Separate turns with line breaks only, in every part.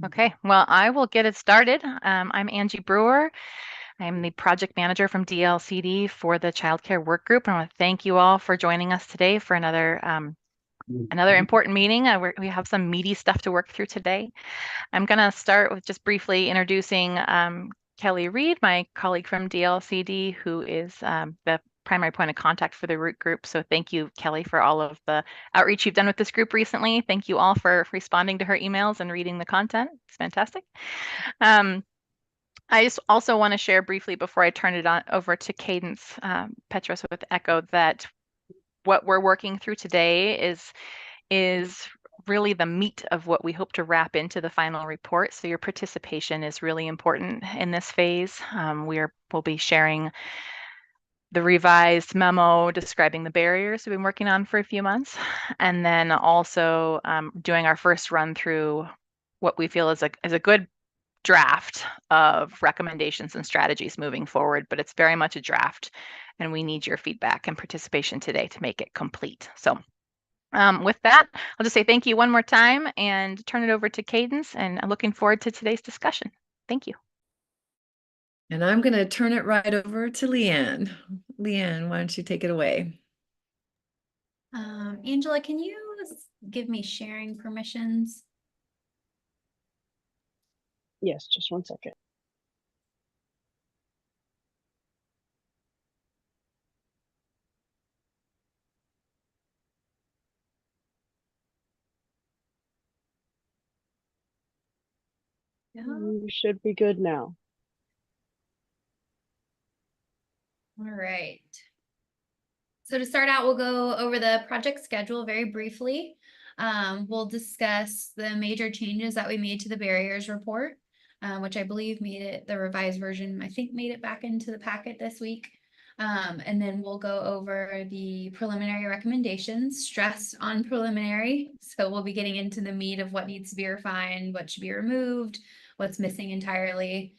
Okay, well, I will get it started. I'm Angie Brewer. I'm the project manager from DLCD for the Childcare Work Group. I want to thank you all for joining us today for another important meeting. We have some meaty stuff to work through today. I'm going to start with just briefly introducing Kelly Reed, my colleague from DLCD, who is the primary point of contact for the root group. So thank you, Kelly, for all of the outreach you've done with this group recently. Thank you all for responding to her emails and reading the content. It's fantastic. I just also want to share briefly before I turn it over to Cadence Petros with Echo that what we're working through today is really the meat of what we hope to wrap into the final report. So your participation is really important in this phase. We'll be sharing the revised memo describing the barriers we've been working on for a few months, and then also doing our first run through what we feel is a good draft of recommendations and strategies moving forward, but it's very much a draft, and we need your feedback and participation today to make it complete. So with that, I'll just say thank you one more time and turn it over to Cadence, and I'm looking forward to today's discussion. Thank you.
And I'm going to turn it right over to Leanne. Leanne, why don't you take it away?
Angela, can you give me sharing permissions?
Yes, just one second.
Yeah.
You should be good now.
All right. So to start out, we'll go over the project schedule very briefly. We'll discuss the major changes that we made to the barriers report, which I believe made it, the revised version, I think made it back into the packet this week. And then we'll go over the preliminary recommendations, stress on preliminary. So we'll be getting into the meat of what needs to be refined, what should be removed, what's missing entirely.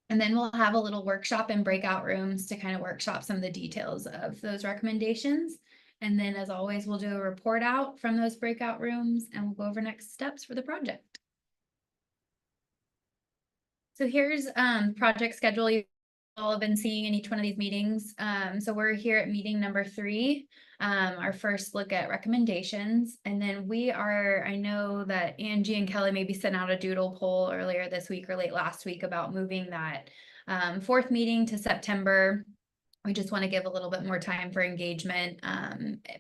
And then we'll have a little workshop in breakout rooms to kind of workshop some of the details of those recommendations. And then as always, we'll do a report out from those breakout rooms and we'll go over next steps for the project. So here's project schedule you all have been seeing in each one of these meetings. So we're here at meeting number 3, our first look at recommendations. And then I know that Angie and Kelly maybe sent out a doodle poll earlier this week or late last week about moving that 4th meeting to September. We just want to give a little bit more time for engagement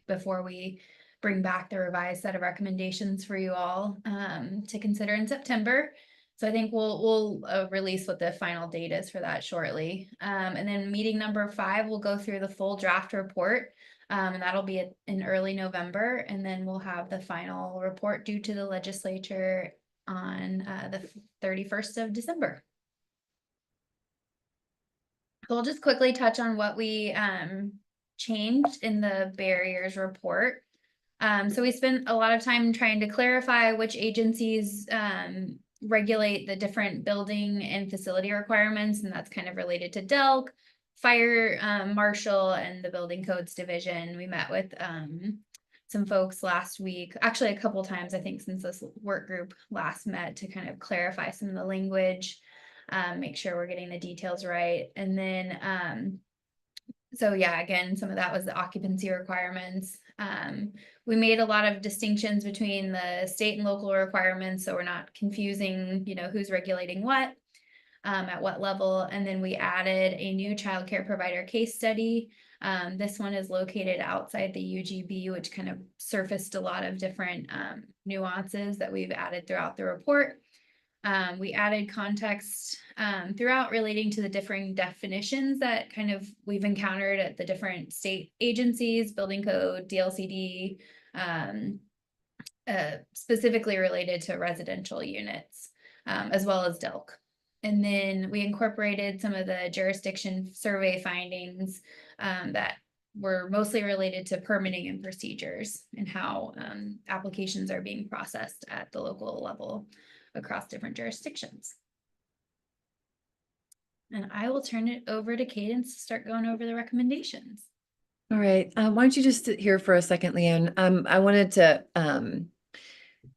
before we bring back the revised set of recommendations for you all to consider in September. So I think we'll release what the final date is for that shortly. And then meeting number 5, we'll go through the full draft report. And that'll be in early November. And then we'll have the final report due to the legislature on the 31st of December. So we'll just quickly touch on what we changed in the barriers report. So we spent a lot of time trying to clarify which agencies regulate the different building and facility requirements, and that's kind of related to DELC, Fire Marshal, and the Building Codes Division. We met with some folks last week, actually a couple times, I think, since this work group last met, to kind of clarify some of the language, make sure we're getting the details right. And then so yeah, again, some of that was the occupancy requirements. We made a lot of distinctions between the state and local requirements, so we're not confusing, who's regulating what, at what level. And then we added a new childcare provider case study. This one is located outside the UGB, which kind of surfaced a lot of different nuances that we've added throughout the report. We added context throughout relating to the differing definitions that kind of we've encountered at the different state agencies, building code, DLCD, specifically related to residential units, as well as DELC. And then we incorporated some of the jurisdiction survey findings that were mostly related to permitting and procedures and how applications are being processed at the local level across different jurisdictions. And I will turn it over to Cadence to start going over the recommendations.
All right. Why don't you just sit here for a second, Leanne? I wanted to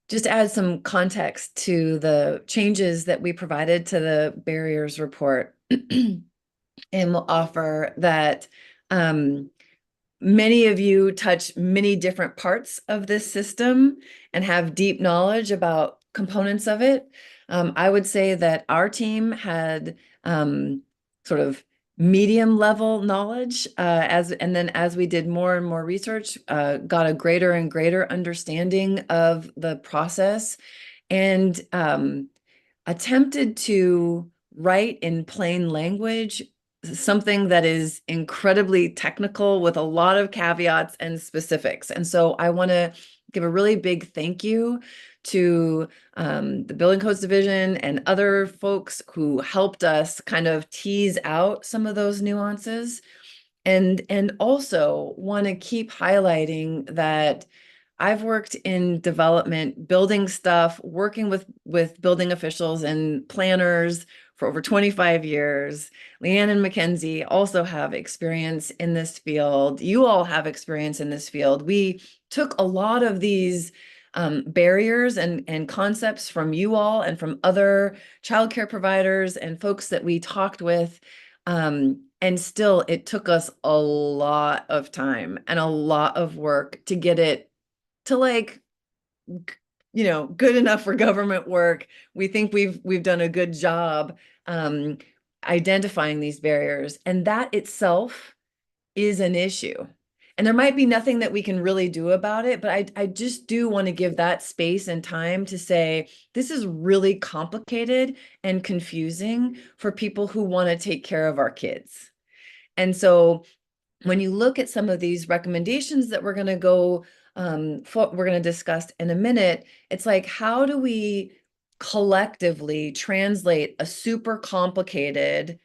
just add some context to the changes that we provided to the barriers report. And we'll offer that many of you touch many different parts of this system and have deep knowledge about components of it. I would say that our team had sort of medium level knowledge and then as we did more and more research, got a greater and greater understanding of the process and attempted to write in plain language something that is incredibly technical with a lot of caveats and specifics. And so I want to give a really big thank you to the Building Codes Division and other folks who helped us kind of tease out some of those nuances. And also want to keep highlighting that I've worked in development, building stuff, working with building officials and planners for over 25 years. Leanne and Mackenzie also have experience in this field. You all have experience in this field. We took a lot of these barriers and concepts from you all and from other childcare providers and folks that we talked with. And still, it took us a lot of time and a lot of work to get it to like, good enough for government work. We think we've done a good job identifying these barriers, and that itself is an issue. And there might be nothing that we can really do about it, but I just do want to give that space and time to say, this is really complicated and confusing for people who want to take care of our kids. And so when you look at some of these recommendations that we're going to we're going to discuss in a minute, it's like, how do we collectively translate a super complicated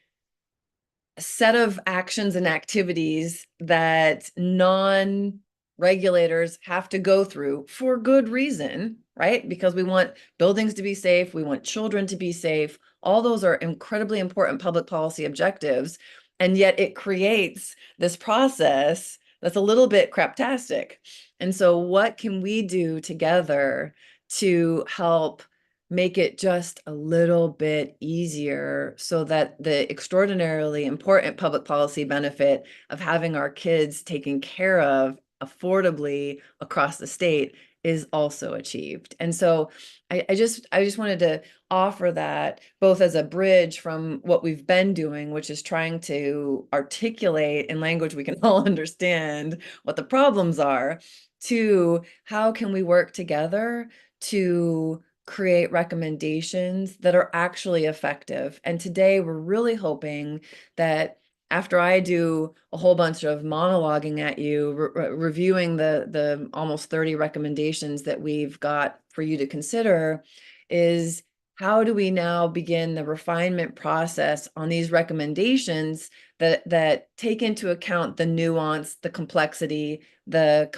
set of actions and activities that non-regulators have to go through for good reason, right? Because we want buildings to be safe, we want children to be safe. All those are incredibly important public policy objectives. And yet it creates this process that's a little bit craptastic. And so what can we do together to help make it just a little bit easier so that the extraordinarily important public policy benefit of having our kids taken care of affordably across the state is also achieved? And so I just wanted to offer that both as a bridge from what we've been doing, which is trying to articulate in language we can all understand what the problems are, to how can we work together to create recommendations that are actually effective. And today we're really hoping that after I do a whole bunch of monologuing at you, reviewing the almost 30 recommendations that we've got for you to consider, is how do we now begin the refinement process on these recommendations that take into account the nuance, the complexity, the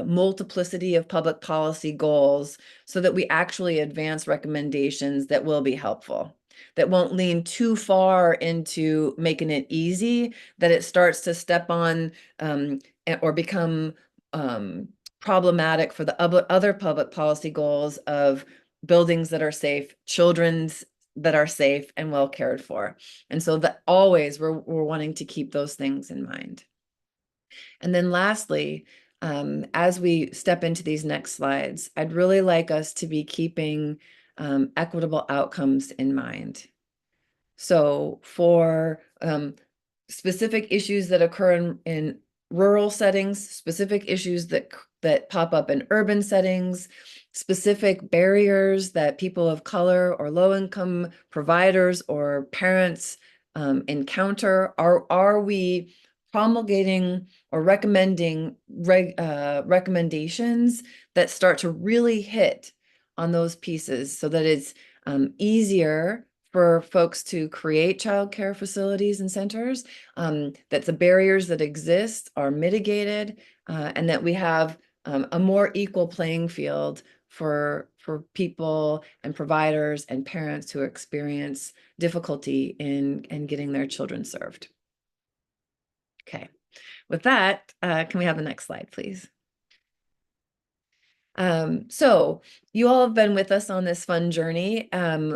multiplicity of public policy goals, so that we actually advance recommendations that will be helpful, that won't lean too far into making it easy, that it starts to step on or become problematic for the other public policy goals of buildings that are safe, children's that are safe and well cared for. And so that always we're wanting to keep those things in mind. And then lastly, as we step into these next slides, I'd really like us to be keeping equitable outcomes in mind. So for specific issues that occur in rural settings, specific issues that pop up in urban settings, specific barriers that people of color or low-income providers or parents encounter, are we promulgating or recommending recommendations that start to really hit on those pieces so that it's easier for folks to create childcare facilities and centers, that the barriers that exist are mitigated, and that we have a more equal playing field for people and providers and parents who experience difficulty in getting their children served. Okay, with that, can we have the next slide, please? So you all have been with us on this fun journey.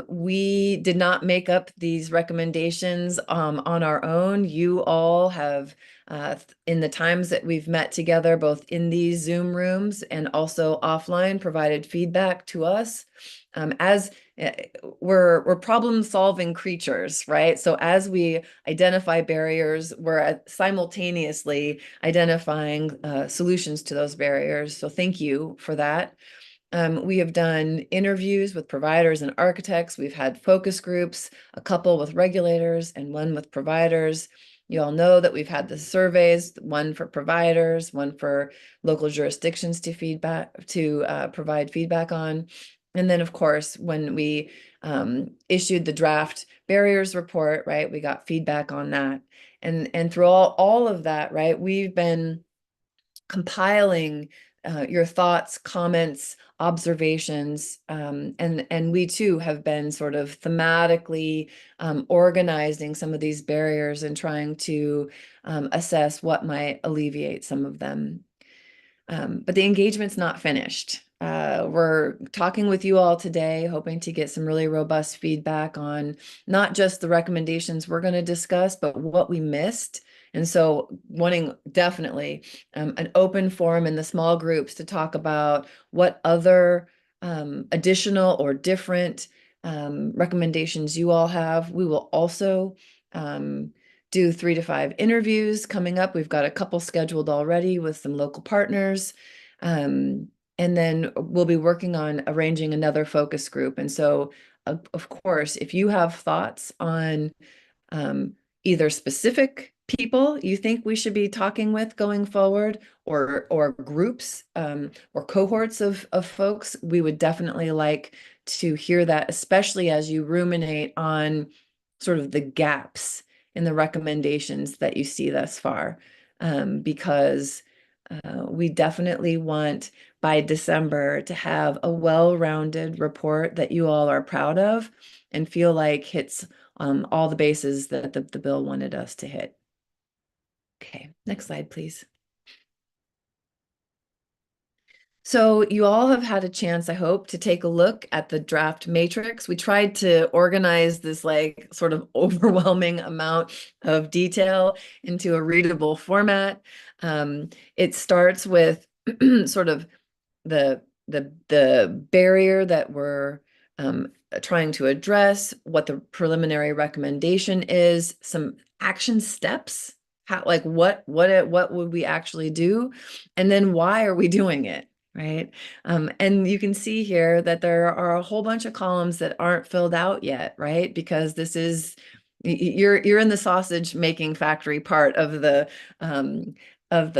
We did not make up these recommendations on our own. You all have, in the times that we've met together, both in these Zoom rooms and also offline, provided feedback to us. As we're problem-solving creatures, right? So as we identify barriers, we're simultaneously identifying solutions to those barriers. So thank you for that. We have done interviews with providers and architects. We've had focus groups, a couple with regulators and one with providers. You all know that we've had the surveys, one for providers, one for local jurisdictions to provide feedback on. And then, of course, when we issued the draft barriers report, right, we got feedback on that. And through all of that, right, we've been compiling your thoughts, comments, observations, and we too have been sort of thematically organizing some of these barriers and trying to assess what might alleviate some of them. But the engagement's not finished. We're talking with you all today, hoping to get some really robust feedback on not just the recommendations we're going to discuss, but what we missed. And so wanting definitely an open forum in the small groups to talk about what other additional or different recommendations you all have. We will also do 3 to 5 interviews coming up. We've got a couple scheduled already with some local partners. And then we'll be working on arranging another focus group. And so, of course, if you have thoughts on either specific people you think we should be talking with going forward, or groups or cohorts of folks, we would definitely like to hear that, especially as you ruminate on sort of the gaps in the recommendations that you see thus far, because we definitely want by December to have a well-rounded report that you all are proud of and feel like hits all the bases that the bill wanted us to hit. Okay, next slide, please. So you all have had a chance, I hope, to take a look at the draft matrix. We tried to organize this like sort of overwhelming amount of detail into a readable format. It starts with sort of the barrier that we're trying to address, what the preliminary recommendation is, some action steps, how, like what would we actually do, and then why are we doing it, right? And you can see here that there are a whole bunch of columns that aren't filled out yet, right? Because this is, you're in the sausage making factory part of the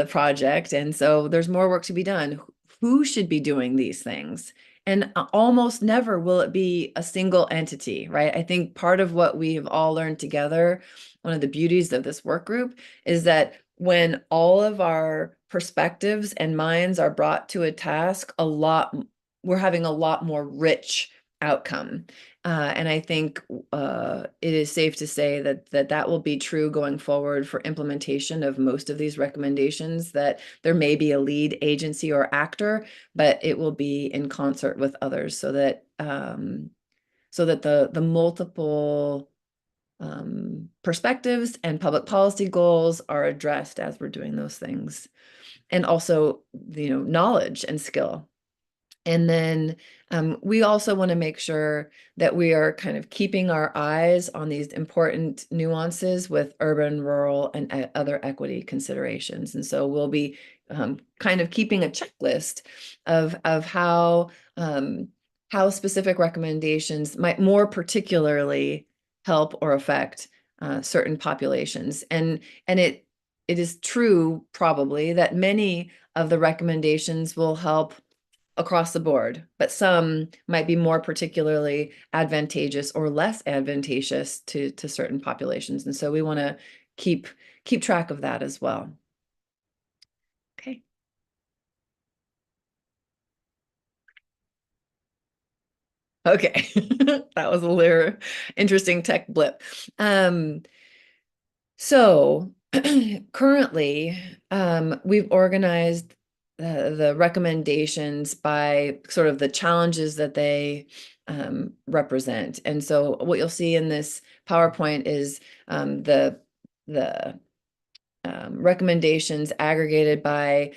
project, and so there's more work to be done. Who should be doing these things? And almost never will it be a single entity, right? I think part of what we have all learned together, one of the beauties of this work group, is that when all of our perspectives and minds are brought to a task, we're having a lot more rich outcome. And I think it is safe to say that will be true going forward for implementation of most of these recommendations, that there may be a lead agency or actor, but it will be in concert with others, so that the multiple perspectives and public policy goals are addressed as we're doing those things. And also, knowledge and skill. And then we also want to make sure that we are kind of keeping our eyes on these important nuances with urban, rural, and other equity considerations. And so we'll be kind of keeping a checklist of how specific recommendations might more particularly help or affect certain populations. And it is true probably that many of the recommendations will help across the board, but some might be more particularly advantageous or less advantageous to certain populations. And so we want to keep track of that as well. Okay. Okay, that was a little interesting tech blip. So currently, we've organized the recommendations by sort of the challenges that they represent. And so what you'll see in this PowerPoint is the recommendations aggregated by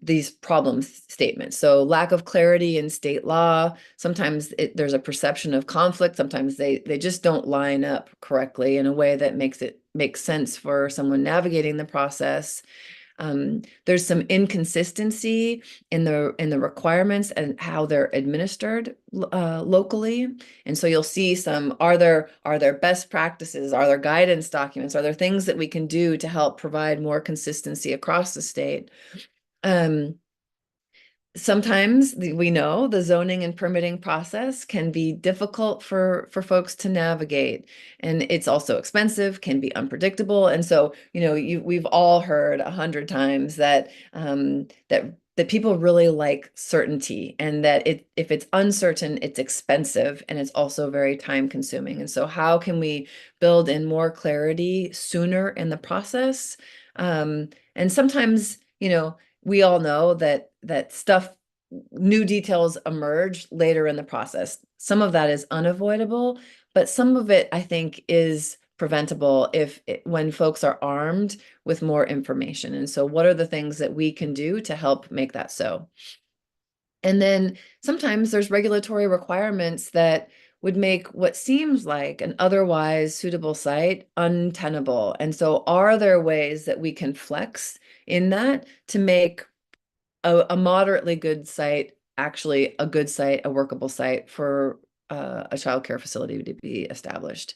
these problem statements. So lack of clarity in state law, sometimes there's a perception of conflict, sometimes they just don't line up correctly in a way that makes sense for someone navigating the process. There's some inconsistency in the requirements and how they're administered locally. And so you'll see some, are there best practices? Are there guidance documents? Are there things that we can do to help provide more consistency across the state? Sometimes we know the zoning and permitting process can be difficult for folks to navigate, and it's also expensive, can be unpredictable. And so, we've all heard 100 times that that people really like certainty, and that if it's uncertain, it's expensive, and it's also very time consuming. And so how can we build in more clarity sooner in the process? And sometimes, we all know that new details emerge later in the process. Some of that is unavoidable, but some of it I think is preventable when folks are armed with more information. And so what are the things that we can do to help make that so? And then sometimes there's regulatory requirements that would make what seems like an otherwise suitable site untenable. And so are there ways that we can flex in that to make a moderately good site actually a good site, a workable site for a childcare facility to be established?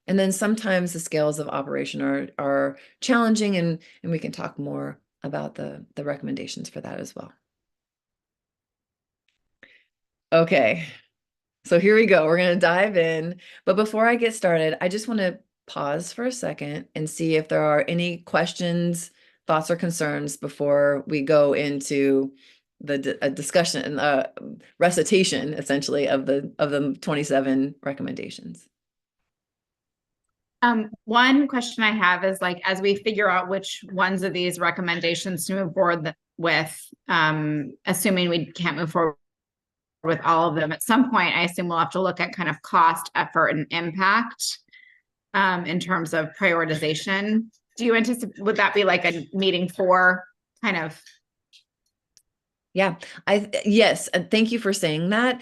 And then sometimes the scales of operation are challenging, and we can talk more about the recommendations for that as well. Okay, so here we go. We're going to dive in. But before I get started, I just want to pause for a second and see if there are any questions, thoughts, or concerns before we go into the discussion, recitation, essentially, of the 27 recommendations.
One question I have is, like, as we figure out which ones of these recommendations to move forward with, assuming we can't move forward with all of them, at some point, I assume we'll have to look at kind of cost, effort, and impact in terms of prioritization. Do you anticipate, would that be like a meeting for kind of?
Yeah, yes, and thank you for saying that.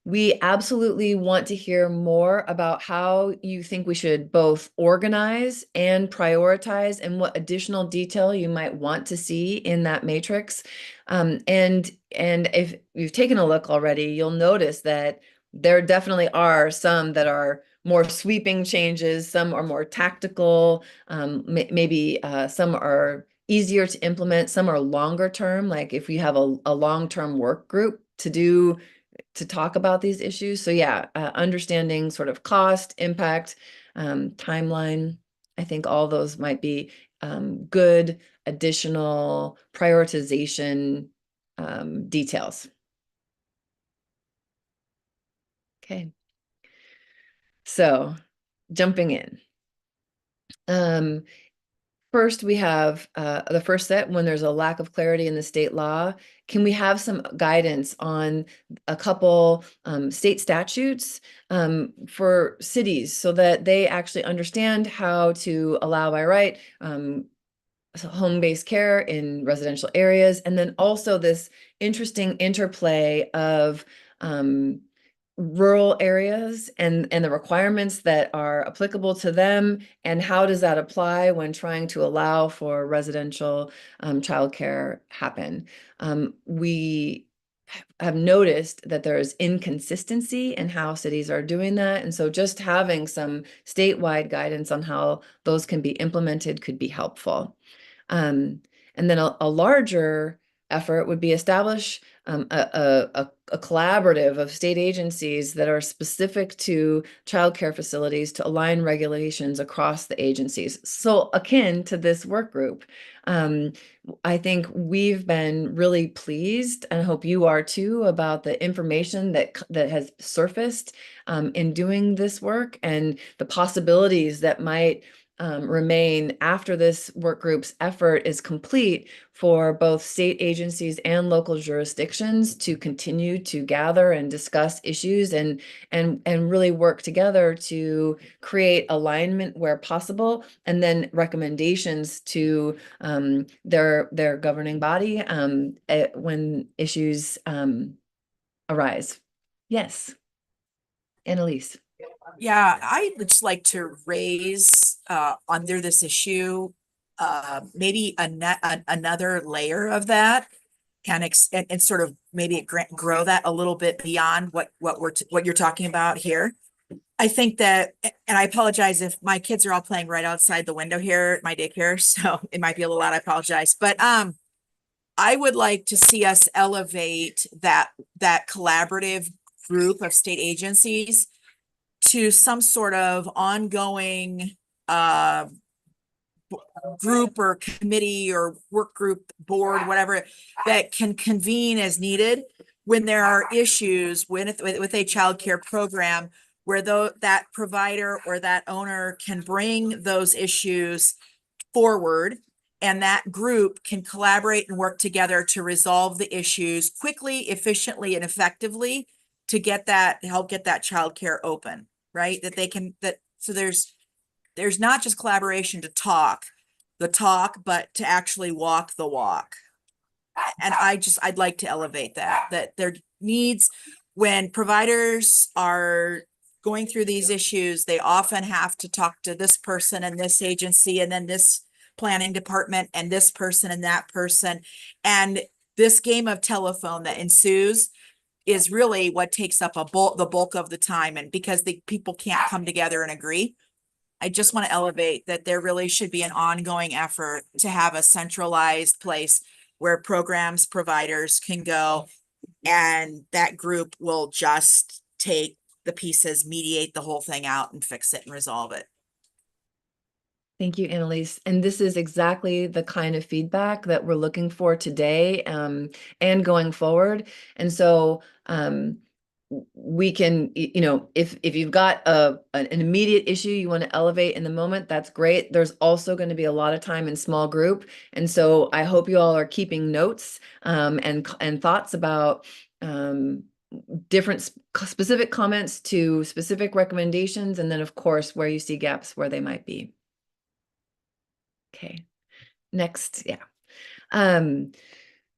We absolutely want to hear more about how you think we should both organize and prioritize, and what additional detail you might want to see in that matrix. And if you've taken a look already, you'll notice that there definitely are some that are more sweeping changes, some are more tactical, maybe some are easier to implement, some are longer term, like if we have a long-term work group to talk about these issues. So yeah, understanding sort of cost, impact, timeline, I think all those might be good additional prioritization details. Okay, so jumping in. First, we have the first set, when there's a lack of clarity in the state law. Can we have some guidance on a couple state statutes for cities, so that they actually understand how to allow by right home-based care in residential areas? And then also this interesting interplay of rural areas and the requirements that are applicable to them, and how does that apply when trying to allow for residential childcare happen? We have noticed that there is inconsistency in how cities are doing that, and so just having some statewide guidance on how those can be implemented could be helpful. And then a larger effort would be establish a collaborative of state agencies that are specific to childcare facilities to align regulations across the agencies. So akin to this work group. I think we've been really pleased, and I hope you are too, about the information that has surfaced in doing this work and the possibilities that might remain after this work group's effort is complete for both state agencies and local jurisdictions to continue to gather and discuss issues and really work together to create alignment where possible, and then recommendations to their governing body when issues arise. Yes, Annalise.
Yeah, I would just like to raise under this issue maybe another layer of that and sort of maybe grow that a little bit beyond what you're talking about here. I think that, and I apologize if my kids are all playing right outside the window here at my daycare, so it might be a little loud. I apologize, but I would like to see us elevate that collaborative group of state agencies to some sort of ongoing group or committee or work group board, whatever, that can convene as needed when there are issues with a child care program where that provider or that owner can bring those issues forward, and that group can collaborate and work together to resolve the issues quickly, efficiently, and effectively to help get that childcare open, right? So there's not just collaboration to talk the talk, but to actually walk the walk. And I'd like to elevate that there needs, when providers are going through these issues, they often have to talk to this person and this agency, and then this planning department and this person and that person. And this game of telephone that ensues is really what takes up the bulk of the time. And because the people can't come together and agree, I just want to elevate that there really should be an ongoing effort to have a centralized place where providers can go, and that group will just take the pieces, mediate the whole thing out, and fix it and resolve it.
Thank you, Annalise. And this is exactly the kind of feedback that we're looking for today and going forward. And so we can, if you've got an immediate issue you want to elevate in the moment, that's great. There's also going to be a lot of time in small group. And so I hope you all are keeping notes and thoughts about different specific comments to specific recommendations. And then of course, where you see gaps, where they might be. Okay, next, yeah.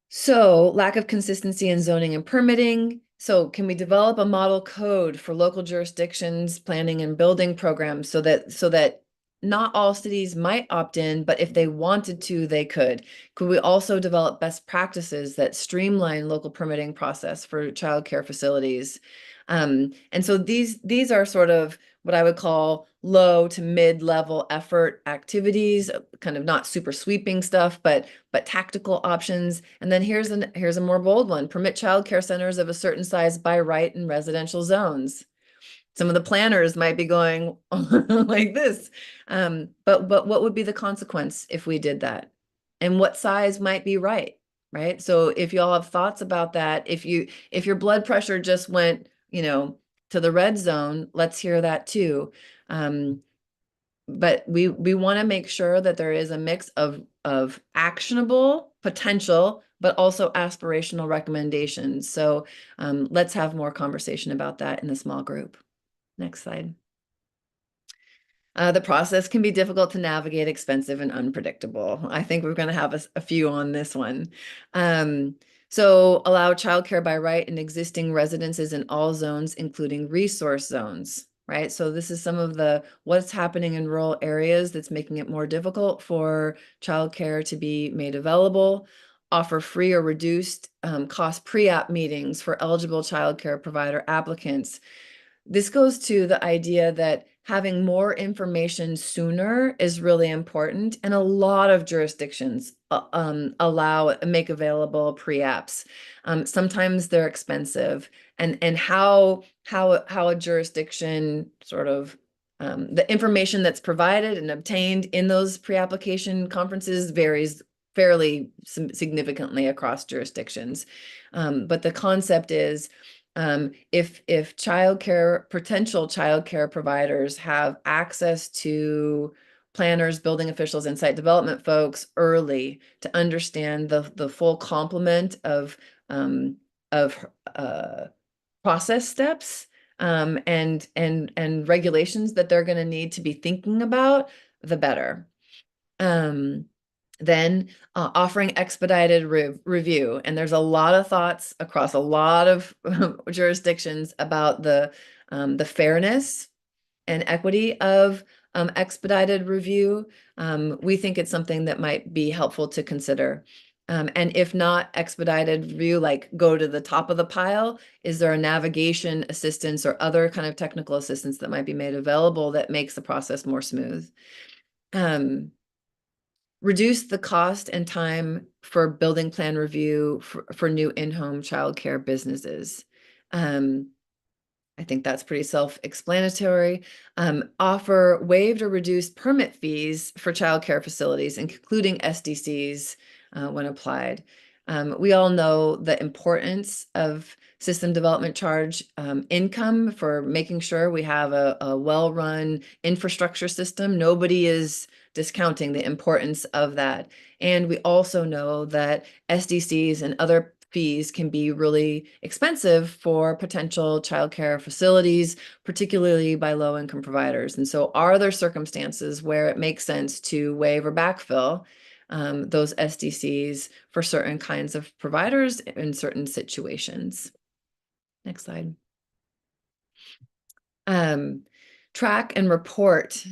So lack of consistency in zoning and permitting. So can we develop a model code for local jurisdictions, planning and building programs so that not all cities might opt in, but if they wanted to, they could? Could we also develop best practices that streamline local permitting process for childcare facilities? And so these are sort of what I would call low to mid-level effort activities, kind of not super sweeping stuff, but tactical options. And then here's a more bold one: permit childcare centers of a certain size by right in residential zones. Some of the planners might be going like this, but what would be the consequence if we did that? And what size might be right? So if y'all have thoughts about that, if your blood pressure just went, to the red zone, let's hear that too. But we want to make sure that there is a mix of actionable potential, but also aspirational recommendations. So let's have more conversation about that in the small group. Next slide. The process can be difficult to navigate, expensive, and unpredictable. I think we're going to have a few on this one. So allow childcare by right in existing residences in all zones, including resource zones, right? So this is some of what's happening in rural areas that's making it more difficult for childcare to be made available. Offer free or reduced cost pre-app meetings for eligible childcare provider applicants. This goes to the idea that having more information sooner is really important, and a lot of jurisdictions make available pre-apps. Sometimes they're expensive, and how a jurisdiction sort of the information that's provided and obtained in those pre-application conferences varies fairly significantly across jurisdictions. But the concept is, if potential childcare providers have access to planners, building officials, and site development folks early to understand the full complement of process steps, and regulations that they're going to need to be thinking about, the better. Then offering expedited review. And there's a lot of thoughts across a lot of jurisdictions about the fairness and equity of expedited review. We think it's something that might be helpful to consider. And if not expedited review, like go to the top of the pile, is there a navigation assistance or other kind of technical assistance that might be made available that makes the process more smooth? Reduce the cost and time for building plan review for new in-home childcare businesses. I think that's pretty self-explanatory. Offer waived or reduced permit fees for childcare facilities, including SDCs, when applied. We all know the importance of system development charge income for making sure we have a well-run infrastructure system. Nobody is discounting the importance of that. And we also know that SDCs and other fees can be really expensive for potential childcare facilities, particularly by low-income providers. And so are there circumstances where it makes sense to waive or backfill those SDCs for certain kinds of providers in certain situations? Next slide. Track and report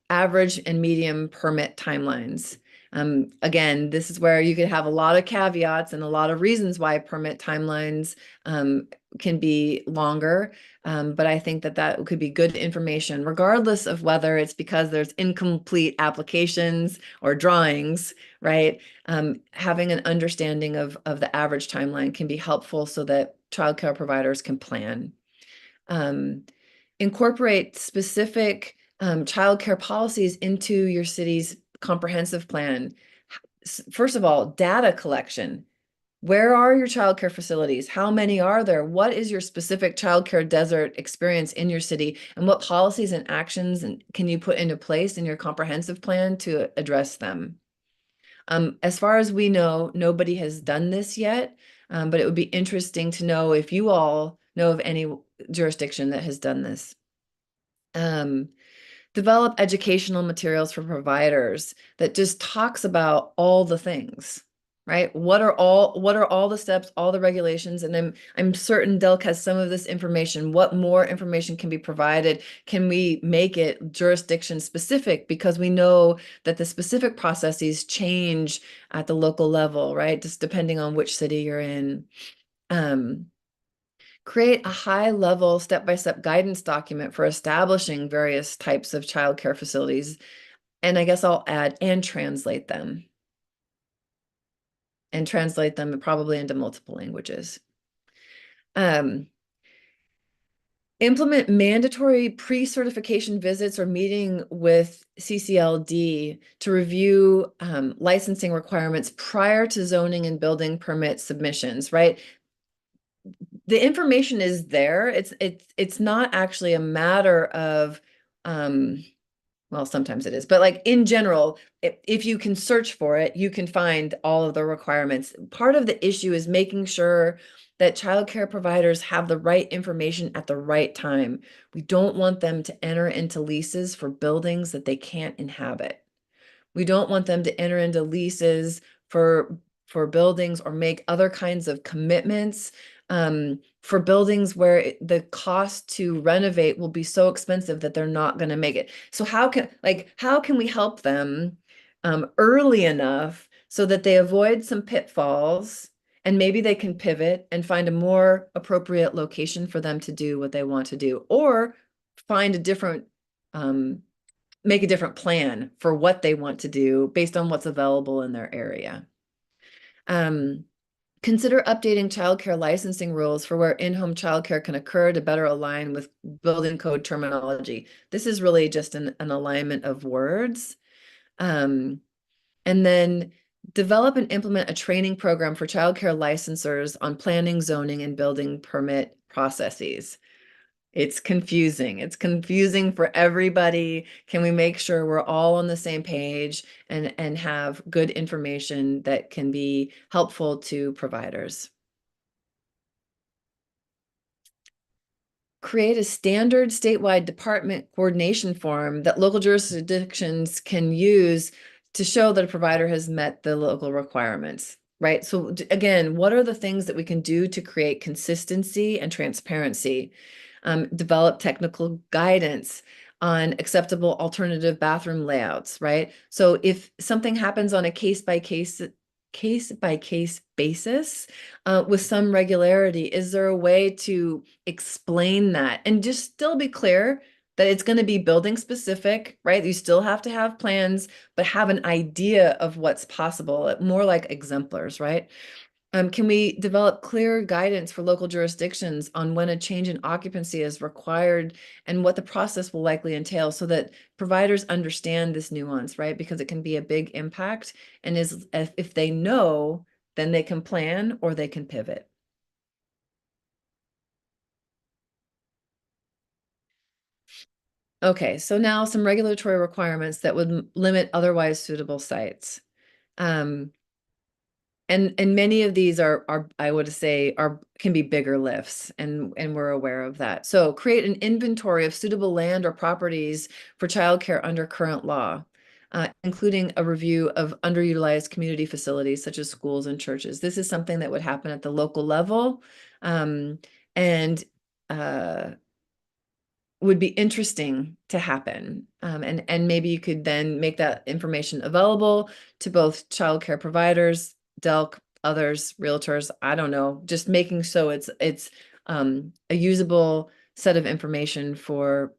average and medium permit timelines. Again, this is where you could have a lot of caveats and a lot of reasons why permit timelines can be longer. But I think that could be good information, regardless of whether it's because there's incomplete applications or drawings, right? Having an understanding of the average timeline can be helpful so that childcare providers can plan. Incorporate specific childcare policies into your city's comprehensive plan. First of all, data collection. Where are your childcare facilities? How many are there? What is your specific childcare desert experience in your city? And what policies and actions can you put into place in your comprehensive plan to address them? As far as we know, nobody has done this yet, but it would be interesting to know if you all know of any jurisdiction that has done this. Develop educational materials for providers that just talks about all the things, right? What are all the steps, all the regulations? And I'm certain Delk has some of this information. What more information can be provided? Can we make it jurisdiction specific? Because we know that the specific processes change at the local level, right? Just depending on which city you're in. Create a high-level step-by-step guidance document for establishing various types of childcare facilities. And I guess I'll add, and translate them. And translate them probably into multiple languages. Implement mandatory pre-certification visits or meeting with CCLD to review licensing requirements prior to zoning and building permit submissions, right? The information is there. It's not actually a matter of, well, sometimes it is, but like in general, if you can search for it, you can find all of the requirements. Part of the issue is making sure that childcare providers have the right information at the right time. We don't want them to enter into leases for buildings that they can't inhabit. We don't want them to enter into leases for buildings or make other kinds of commitments for buildings where the cost to renovate will be so expensive that they're not going to make it. So how can we help them early enough so that they avoid some pitfalls and maybe they can pivot and find a more appropriate location for them to do what they want to do, or find a different, make a different plan for what they want to do based on what's available in their area. Consider updating childcare licensing rules for where in-home childcare can occur to better align with building code terminology. This is really just an alignment of words. And then develop and implement a training program for childcare licensors on planning, zoning, and building permit processes. It's confusing. It's confusing for everybody. Can we make sure we're all on the same page and have good information that can be helpful to providers? Create a standard statewide department coordination form that local jurisdictions can use to show that a provider has met the local requirements, right? So again, what are the things that we can do to create consistency and transparency? Develop technical guidance on acceptable alternative bathroom layouts, right? So if something happens on a case by case basis with some regularity, is there a way to explain that and just still be clear that it's going to be building specific, right? You still have to have plans, but have an idea of what's possible, more like exemplars, right? Can we develop clear guidance for local jurisdictions on when a change in occupancy is required and what the process will likely entail, so that providers understand this nuance, right? Because it can be a big impact, and if they know, then they can plan or they can pivot. Okay, so now some regulatory requirements that would limit otherwise suitable sites. And many of these are I would say can be bigger lifts, and we're aware of that. So create an inventory of suitable land or properties for childcare under current law, including a review of underutilized community facilities such as schools and churches. This is something that would happen at the local level, and would be interesting to happen. And maybe you could then make that information available to both childcare providers, DELC, others, realtors, I don't know, just making so it's a usable set of information for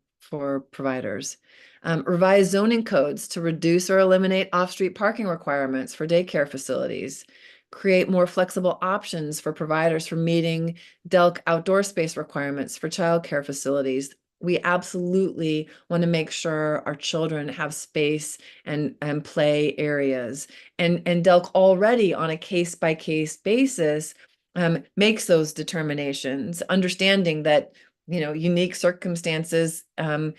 providers. Revise zoning codes to reduce or eliminate off-street parking requirements for daycare facilities. Create more flexible options for providers for meeting DELC outdoor space requirements for childcare facilities. We absolutely want to make sure our children have space and play areas. And DELC already on a case-by-case basis makes those determinations, understanding that, you know, unique circumstances can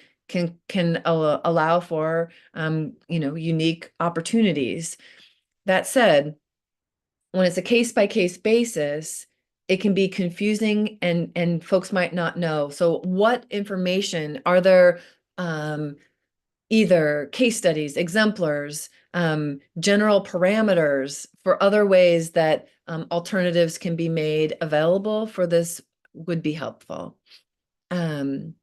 allow for you know, unique opportunities. That said, when it's a case-by-case basis, it can be confusing and folks might not know. So what information are there? Either case studies, exemplars, general parameters for other ways that alternatives can be made available for this would be helpful. Can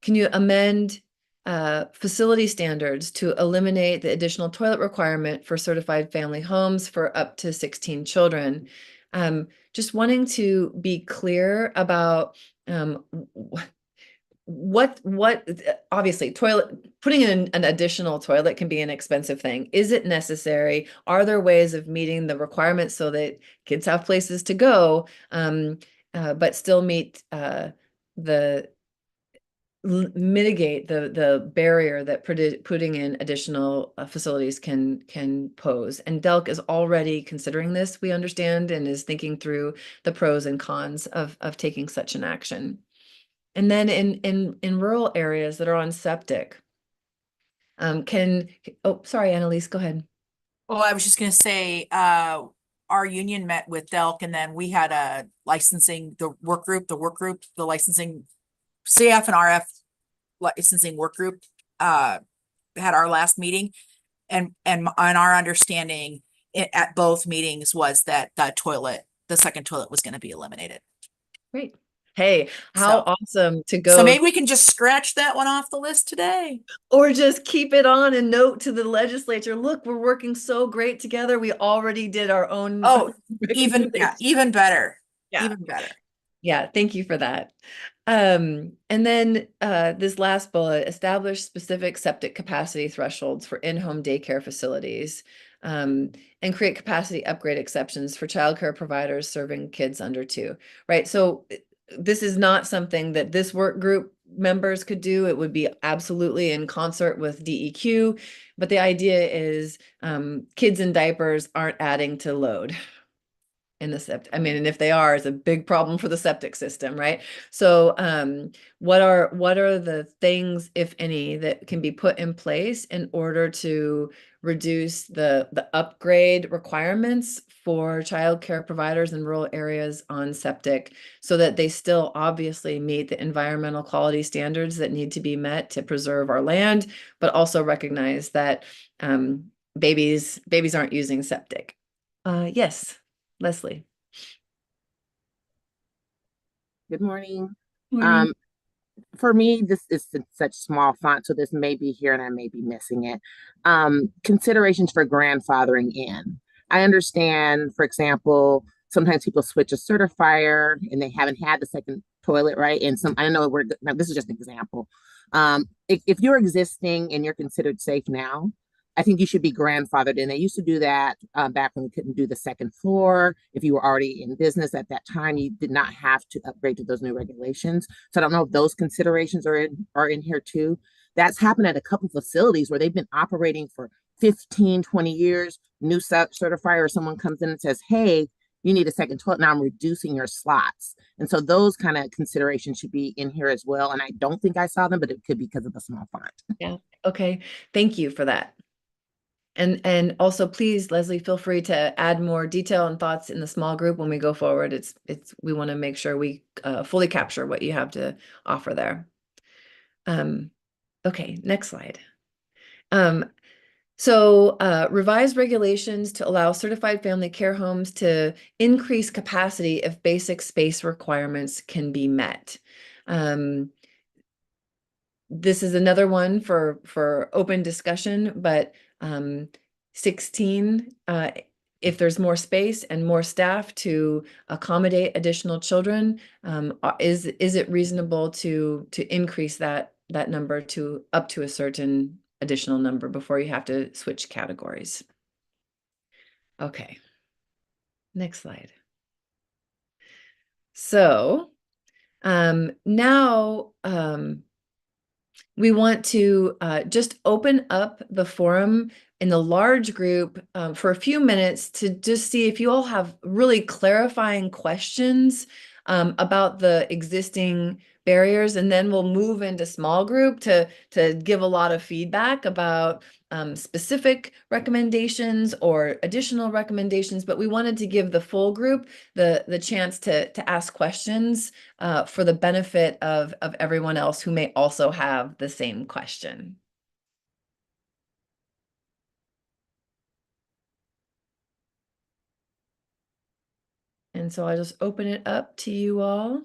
you amend facility standards to eliminate the additional toilet requirement for certified family homes for up to 16 children? Just wanting to be clear about what obviously putting in an additional toilet can be an expensive thing. Is it necessary? Are there ways of meeting the requirements so that kids have places to go, but still mitigate the barrier that putting in additional facilities can pose? And DELC is already considering this, we understand, and is thinking through the pros and cons of taking such an action. And then in rural areas that are on septic, oh, sorry, Annalise, go ahead.
Well, I was just gonna say, our union met with DELC, and then we had a licensing, the licensing CF and RF licensing work group, had our last meeting. And our understanding at both meetings was that the second toilet was gonna be eliminated.
Great. Hey, how
So-
awesome to
So
go,
maybe we can just scratch that one off the list today.
or just keep it on and note to the legislature, look, we're working so great together. We already did our own.
Oh, even
recommendations.
better.
Yeah.
Even better.
Yeah, thank you for that. And then this last bullet, establish specific septic capacity thresholds for in-home daycare facilities, and create capacity upgrade exceptions for childcare providers serving kids under 2, right? So this is not something that this work group members could do. It would be absolutely in concert with DEQ, but the idea is kids in diapers aren't adding to load in the septic. I mean, and if they are, it's a big problem for the septic system, right? So what are the things, if any, that can be put in place in order to reduce the upgrade requirements for childcare providers in rural areas on septic, so that they still obviously meet the environmental quality standards that need to be met to preserve our land, but also recognize that babies aren't using septic. Yes. Leslie.
Good morning.
Morning.
For me, this is such small font, so this may be here and I may be missing it. Considerations for grandfathering in. I understand, for example, sometimes people switch a certifier and they haven't had the second toilet, right? And I know now this is just an example. If you're existing and you're considered safe now, I think you should be grandfathered in. They used to do that back when we couldn't do the second floor. If you were already in business at that time, you did not have to upgrade to those new regulations. So I don't know if those considerations are in here too. That's happened at a couple facilities where they've been operating for 15, 20 years. New certifier or someone comes in and says, hey, you need a second toilet. Now I'm reducing your slots. And so those kind of considerations should be in here as well. And I don't think I saw them, but it could be because of the small font.
Yeah. Okay. Thank you for that. And also, please, Leslie, feel free to add more detail and thoughts in the small group when we go forward. We want to make sure we fully capture what you have to offer there. Okay, next slide. So revised regulations to allow certified family care homes to increase capacity if basic space requirements can be met. This is another one for open discussion, but 16, if there's more space and more staff to accommodate additional children, is it reasonable to increase that number to up to a certain additional number before you have to switch categories? Okay. Next slide. So now we want to just open up the forum in the large group for a few minutes to just see if you all have really clarifying questions about the existing barriers, and then we'll move into small group to give a lot of feedback about specific recommendations or additional recommendations. But we wanted to give the full group the chance to ask questions for the benefit of everyone else who may also have the same question. And so I'll just open it up to you all.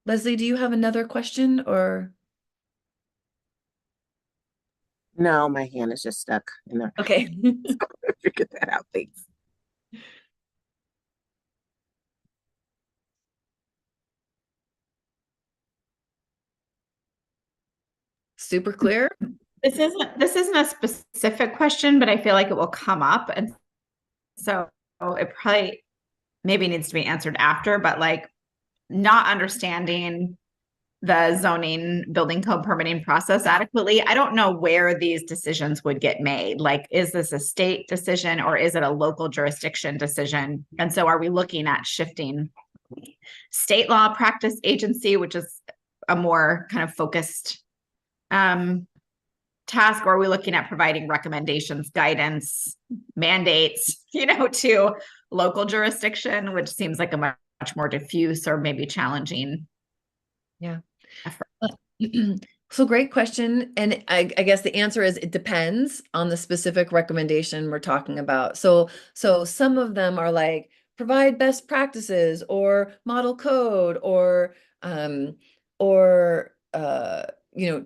Leslie, do you have another question or?
No, my hand is just stuck in there.
Okay.
Figure that out, please.
Super clear.
This isn't a specific question, but I feel like it will come up. And so it probably maybe needs to be answered after, but like not understanding the zoning building code permitting process adequately. I don't know where these decisions would get made. Like, is this a state decision or is it a local jurisdiction decision? And so are we looking at shifting state law practice agency, which is a more kind of focused task, or are we looking at providing recommendations, guidance, mandates, to local jurisdiction, which seems like a much more diffuse or maybe challenging.
Yeah. So great question. And I guess the answer is it depends on the specific recommendation we're talking about. So some of them are like, provide best practices or model code or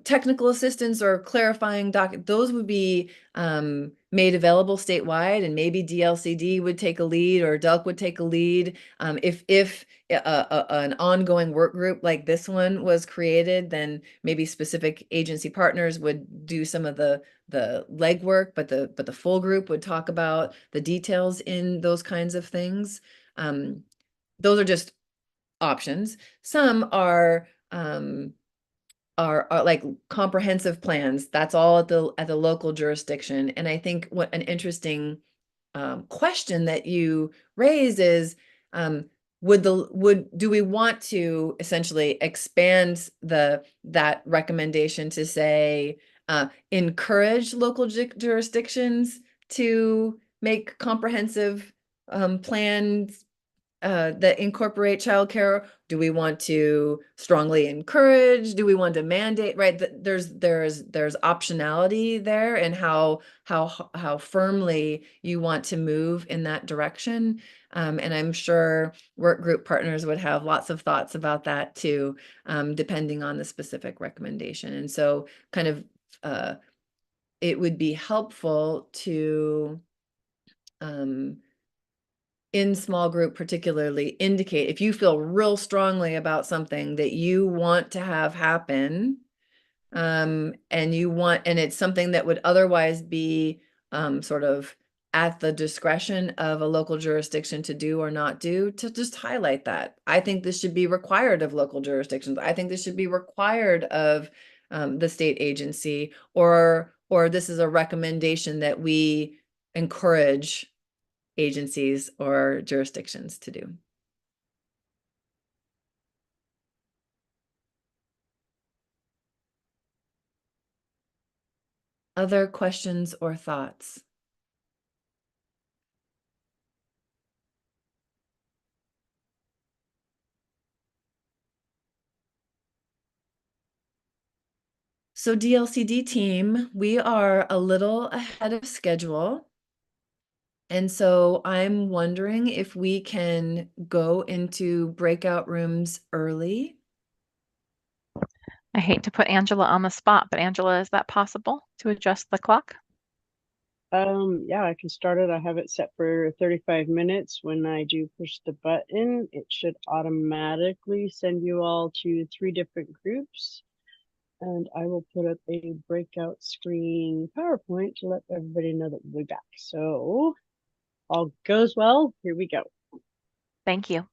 technical assistance or clarifying those would be made available statewide, and maybe DLCD would take a lead or DELC would take a lead. If an ongoing work group like this one was created, then maybe specific agency partners would do some of the legwork, but the full group would talk about the details in those kinds of things. Those are just options. Some are like comprehensive plans. That's all at the local jurisdiction. And I think what an interesting question that you raise is, do we want to essentially expand that recommendation to say encourage local jurisdictions to make comprehensive plans that incorporate childcare? Do we want to strongly encourage? Do we want to mandate? Right? There's optionality there, and how firmly you want to move in that direction. And I'm sure work group partners would have lots of thoughts about that too, depending on the specific recommendation. And so, kind of, it would be helpful to in small group particularly indicate if you feel real strongly about something that you want to have happen, and it's something that would otherwise be sort of at the discretion of a local jurisdiction to do or not do, to just highlight that. I think this should be required of local jurisdictions. I think this should be required of the state agency, or this is a recommendation that we encourage agencies or jurisdictions to do. Other questions or thoughts? So DLCD team, we are a little ahead of schedule. And so I'm wondering if we can go into breakout rooms early.
I hate to put Angela on the spot, but Angela, is that possible to adjust the clock?
Yeah, I can start it. I have it set for 35 minutes. When I do push the button, it should automatically send you all to 3 different groups. And I will put up a breakout screen PowerPoint to let everybody know that we'll be back. So all goes well. Here we go.
Thank you.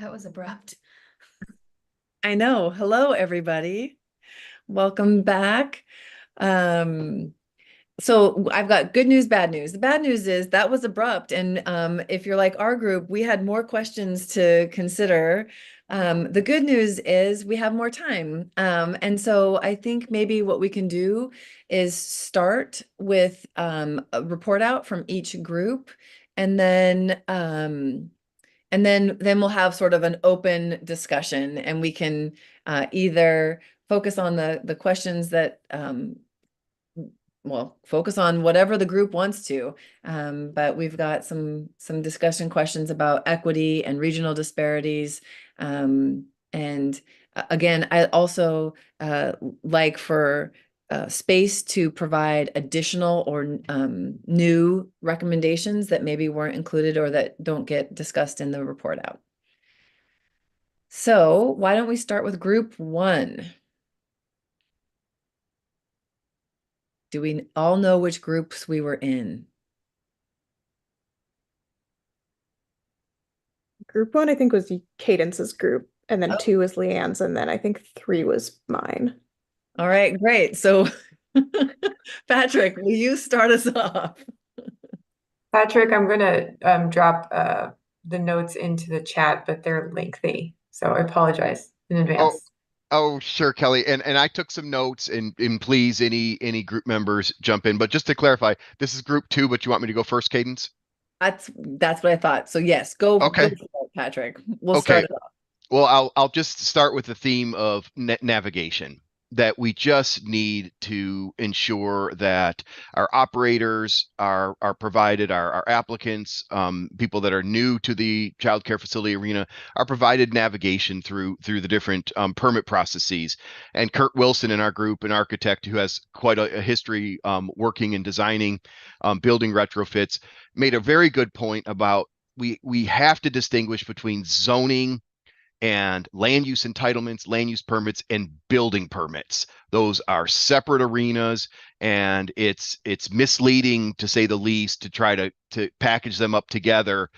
That was abrupt.
I know. Hello, everybody. Welcome back. So I've got good news, bad news. The bad news is that was abrupt. And if you're like our group, we had more questions to consider. The good news is we have more time. And so I think maybe what we can do is start with a report out from each group, and then we'll have sort of an open discussion, and we can either focus on the questions that well, focus on whatever the group wants to. But we've got some discussion questions about equity and regional disparities. And again, I also like for space to provide additional or new recommendations that maybe weren't included or that don't get discussed in the report out. So why don't we start with group 1? Do we all know which groups we were in?
Group 1, I think, was Cadence's group, and then
Oh.
2 was Leanne's, and then I think 3 was mine.
All right, great. So Patrick, will you start us off?
Patrick, I'm gonna drop the notes into the chat, but they're lengthy, so I apologize in advance.
Oh, sure, Kelly. And I took some notes, and please, any group members jump in. But just to clarify, this is group 2, but you want me to go first, Cadence?
That's what I thought. So yes, go
Okay.
for it, Patrick. We'll
Okay.
start it off.
Well, I'll just start with the theme of navigation, that we just need to ensure that our operators are provided, our applicants, people that are new to the child care facility arena are provided navigation through the different permit processes. And Kurt Wilson in our group, an architect who has quite a history working and designing building retrofits, made a very good point about we have to distinguish between zoning and land use entitlements, land use permits, and building permits. Those are separate arenas, and it's misleading, to say the least, to try to package them up together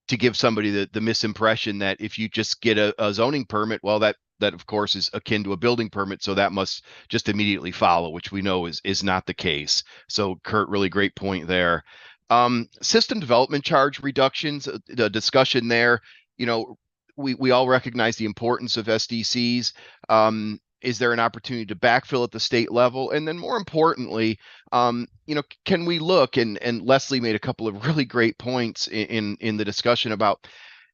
to give somebody the misimpression that if you just get a zoning permit, well, that of course is akin to a building permit, so that must just immediately follow, which we know is not the case. So Kurt, really great point there. System development charge reductions, the discussion there, we all recognize the importance of SDCs. Is there an opportunity to backfill at the state level? And then more importantly, can we look, and Leslie made a couple of really great points in the discussion about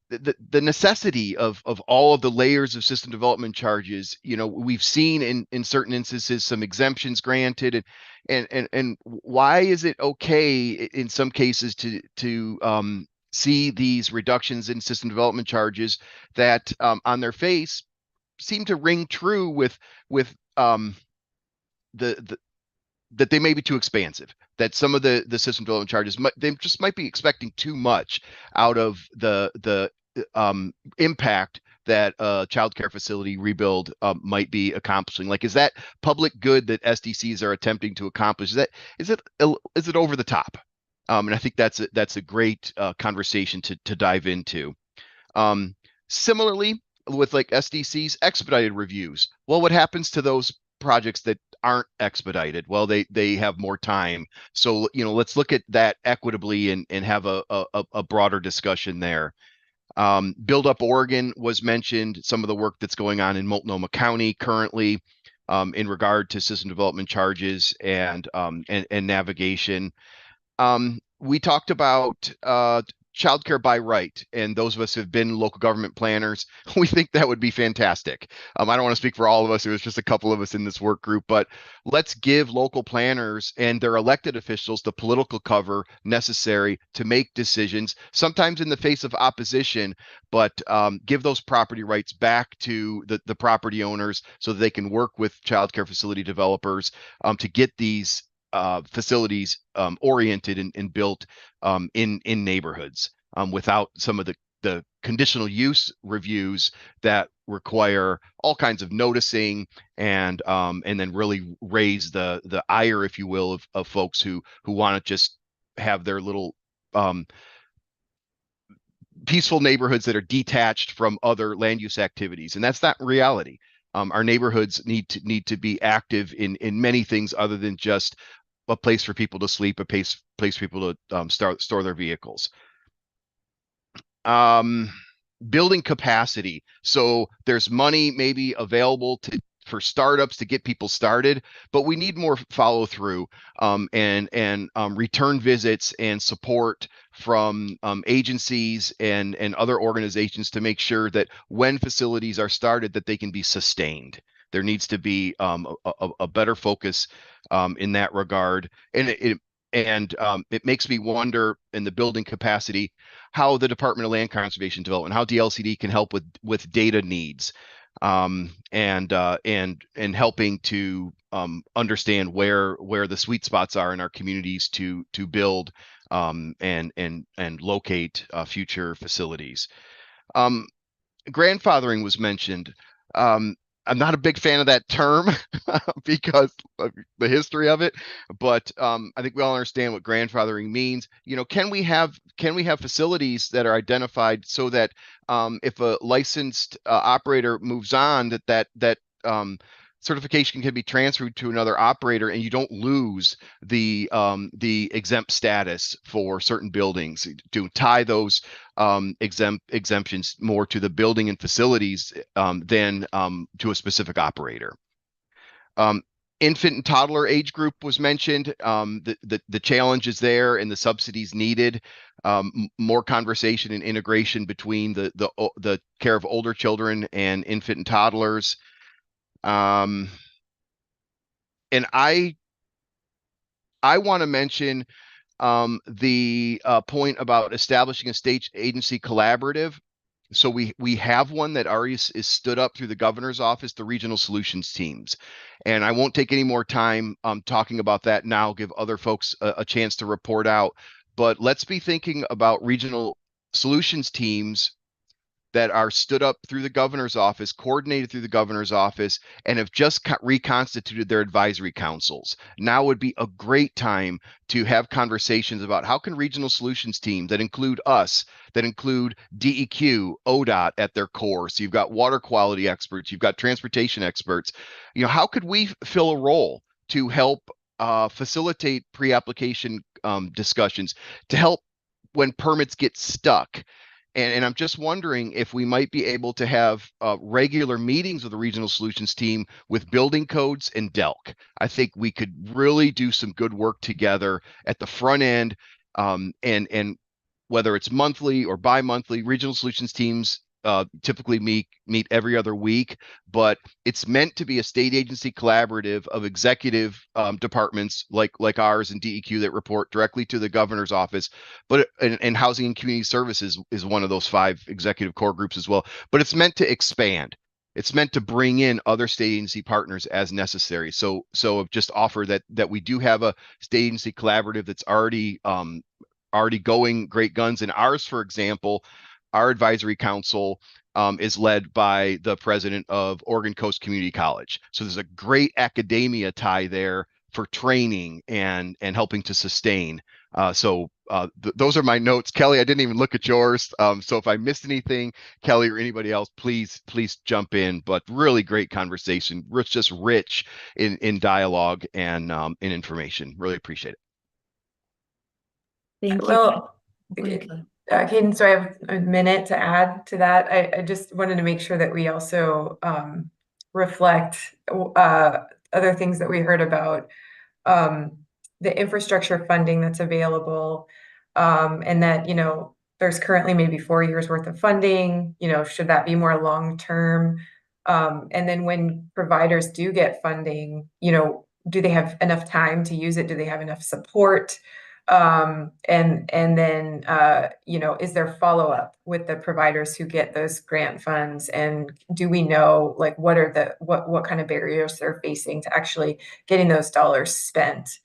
the necessity of all of the layers of system development charges. We've seen in certain instances some exemptions granted, and why is it okay in some cases to see these reductions in system development charges that on their face seem to ring true with the that they may be too expansive, that some of the system development charges they just might be expecting too much out of the impact that a child care facility rebuild might be accomplishing. Like, is that public good that SDCs are attempting to accomplish? Is it over the top? And I think that's a great conversation to dive into. Similarly, with like SDCs, expedited reviews. Well, what happens to those projects that aren't expedited? Well, they have more time. So let's look at that equitably and have a broader discussion there. Build Up Oregon was mentioned. Some of the work that's going on in Multnomah County currently in regard to system development charges and navigation. We talked about childcare by right, and those of us who have been local government planners, we think that would be fantastic. I don't want to speak for all of us. It was just a couple of us in this work group, but let's give local planners and their elected officials the political cover necessary to make decisions, sometimes in the face of opposition, but give those property rights back to the property owners so that they can work with childcare facility developers to get these facilities oriented and built in neighborhoods without some of the conditional use reviews that require all kinds of noticing and then really raise the ire, if you will, of folks who want to just have their little peaceful neighborhoods that are detached from other land use activities, and that's not reality. Our neighborhoods need to be active in many things other than just a place for people to sleep, a place for people to store their vehicles. Building capacity. So there's money maybe available for startups to get people started, but we need more follow through and return visits and support from agencies and other organizations to make sure that when facilities are started, that they can be sustained. There needs to be a better focus in that regard, and it makes me wonder in the building capacity how the Department of Land Conservation Development, how DLCD can help with data needs, and helping to understand where the sweet spots are in our communities to build and locate future facilities. Grandfathering was mentioned. I'm not a big fan of that term because of the history of it, but I think we all understand what grandfathering means. You know, can we have facilities that are identified so that if a licensed operator moves on, that certification can be transferred to another operator, and you don't lose the exempt status for certain buildings, to tie those exemptions more to the building and facilities than to a specific operator. Infant and toddler age group was mentioned. The challenges there and the subsidies needed. More conversation and integration between the care of older children and infant and toddlers. And I want to mention the point about establishing a state agency collaborative. So we have one that already is stood up through the governor's office, the regional solutions teams. And I won't take any more time talking about that now, give other folks a chance to report out. But let's be thinking about regional solutions teams that are stood up through the governor's office, coordinated through the governor's office, and have just reconstituted their advisory councils. Now would be a great time to have conversations about how can regional solutions teams that include us, that include DEQ, ODOT at their core. So you've got water quality experts, you've got transportation experts. You know, how could we fill a role to help facilitate pre-application discussions, to help when permits get stuck? And I'm just wondering if we might be able to have regular meetings with the regional solutions team with building codes and DELC. I think we could really do some good work together at the front end, and whether it's monthly or bi-monthly, regional solutions teams typically meet every other week, but it's meant to be a state agency collaborative of executive departments like ours and DEQ that report directly to the governor's office. But and Housing and Community Services is one of those 5 executive core groups as well. But it's meant to expand. It's meant to bring in other state agency partners as necessary. So just offer that we do have a state agency collaborative that's already going great guns. And ours, for example, our advisory council is led by the president of Oregon Coast Community College. So there's a great academia tie there for training and helping to sustain. Those are my notes. Kelly, I didn't even look at yours. So if I missed anything, Kelly or anybody else, please jump in. But really great conversation. It's just rich in dialogue and in information. Really appreciate it.
Thank you. Well, Kaden, so I have a minute to add to that. I just wanted to make sure that we also reflect other things that we heard about, the infrastructure funding that's available, and that, you know, there's currently maybe 4 years worth of funding, you know, should that be more long-term? And then when providers do get funding, you know, do they have enough time to use it? Do they have enough support? And then, you know, is there follow-up with the providers who get those grant funds? And do we know, like, what kind of barriers they're facing to actually getting those dollars spent?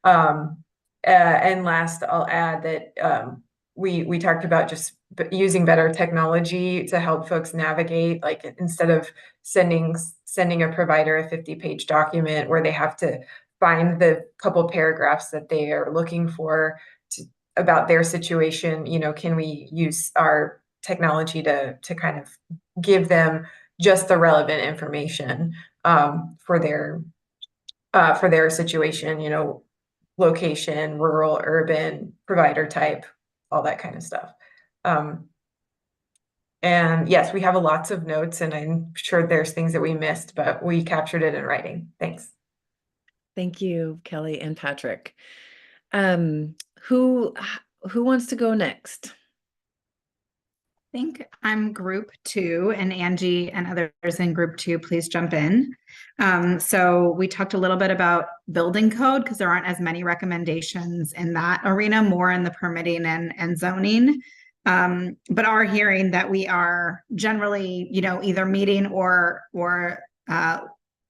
And last, I'll add that we talked about just using better technology to help folks navigate, like instead of sending a provider a 50-page document where they have to find the couple paragraphs that they are looking for, about their situation, can we use our technology to kind of give them just the relevant information for their situation, location, rural, urban, provider type, all that kind of stuff. And yes, we have lots of notes, and I'm sure there's things that we missed, but we captured it in writing. Thanks.
Thank you, Kelly and Patrick. Who wants to go next?
I think I'm group 2, and Angie and others in group 2, please jump in. So we talked a little bit about building code because there aren't as many recommendations in that arena, more in the permitting and zoning. But are hearing that we are generally, either meeting or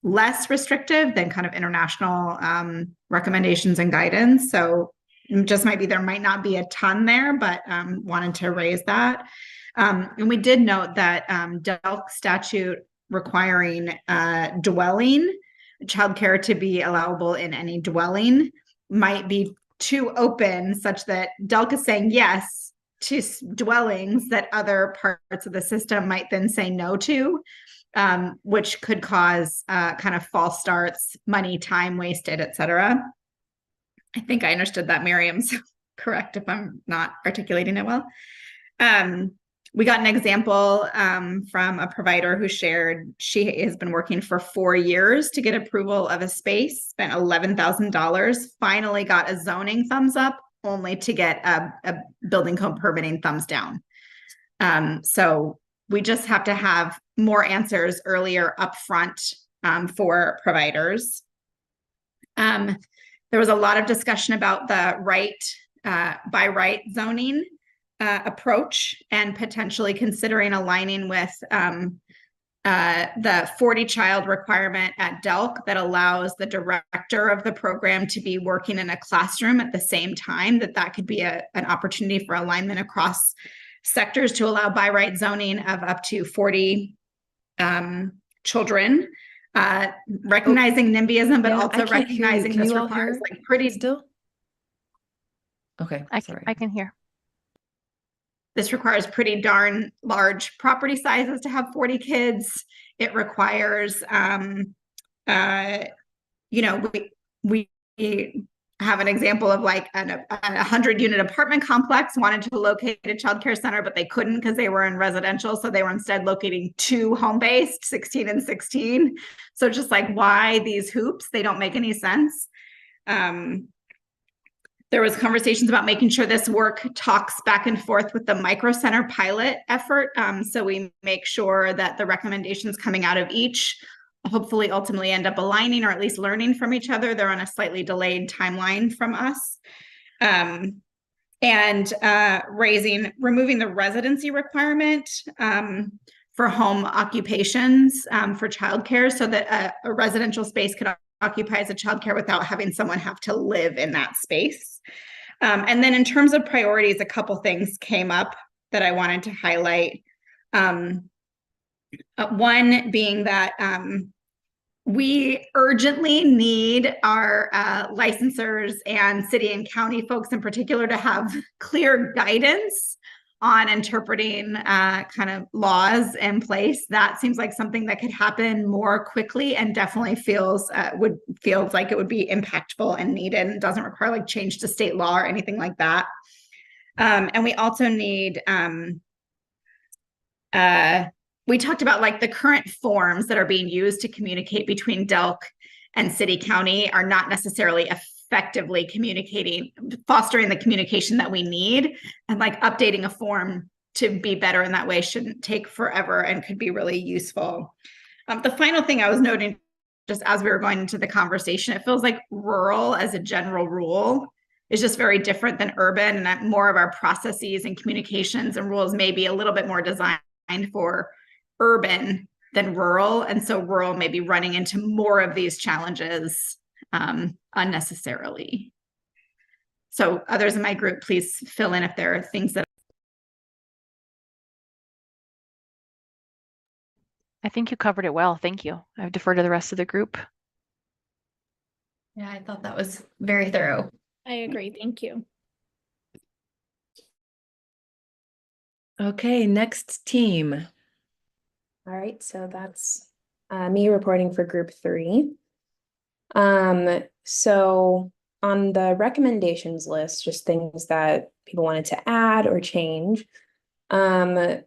less restrictive than kind of international recommendations and guidance. So it just might be there might not be a ton there, but wanted to raise that. And we did note that DELC statute requiring dwelling childcare to be allowable in any dwelling might be too open, such that DELC is saying yes to dwellings that other parts of the system might then say no to, which could cause kind of false starts, money, time wasted, et cetera. I think I understood that, Miriam, so correct if I'm not articulating it well. We got an example from a provider who shared she has been working for 4 years to get approval of a space, spent $11,000, finally got a zoning thumbs up, only to get a building code permitting thumbs down. So we just have to have more answers earlier upfront for providers. There was a lot of discussion about the by right zoning approach and potentially considering aligning with the 40 child requirement at DELC that allows the director of the program to be working in a classroom at the same time, that could be an opportunity for alignment across sectors to allow by right zoning of up to 40 children, recognizing NIMBYism, but also recognizing this requires like pretty
still. Okay, sorry.
I can hear.
This requires pretty darn large property sizes to have 40 kids. It requires, we have an example of like a 100-unit apartment complex wanted to locate a childcare center, but they couldn't because they were in residential. So they were instead locating 2 home-based, 16 and 16. So just like, why these hoops? They don't make any sense. There was conversations about making sure this work talks back and forth with the micro center pilot effort. So we make sure that the recommendations coming out of each hopefully ultimately end up aligning or at least learning from each other. They're on a slightly delayed timeline from us. And removing the residency requirement for home occupations for childcare, so that a residential space could occupy as a childcare without having someone have to live in that space. And then in terms of priorities, a couple things came up that I wanted to highlight. One being that we urgently need our licensors and city and county folks in particular to have clear guidance on interpreting kind of laws in place. That seems like something that could happen more quickly and definitely feels like it would be impactful and needed. It doesn't require like change to state law or anything like that. And we also need we talked about like the current forms that are being used to communicate between DELC and city county are not necessarily effectively fostering the communication that we need, and like updating a form to be better in that way shouldn't take forever and could be really useful. The final thing I was noting, just as we were going into the conversation, it feels like rural as a general rule is just very different than urban, and that more of our processes and communications and rules may be a little bit more designed for urban than rural. And so rural may be running into more of these challenges unnecessarily. So others in my group, please fill in if there are things that.
I think you covered it well. Thank you. I defer to the rest of the group.
Yeah, I thought that was very thorough.
I agree. Thank you.
Okay, next team.
All right, so that's me reporting for group 3. So on the recommendations list, just things that people wanted to add or change. The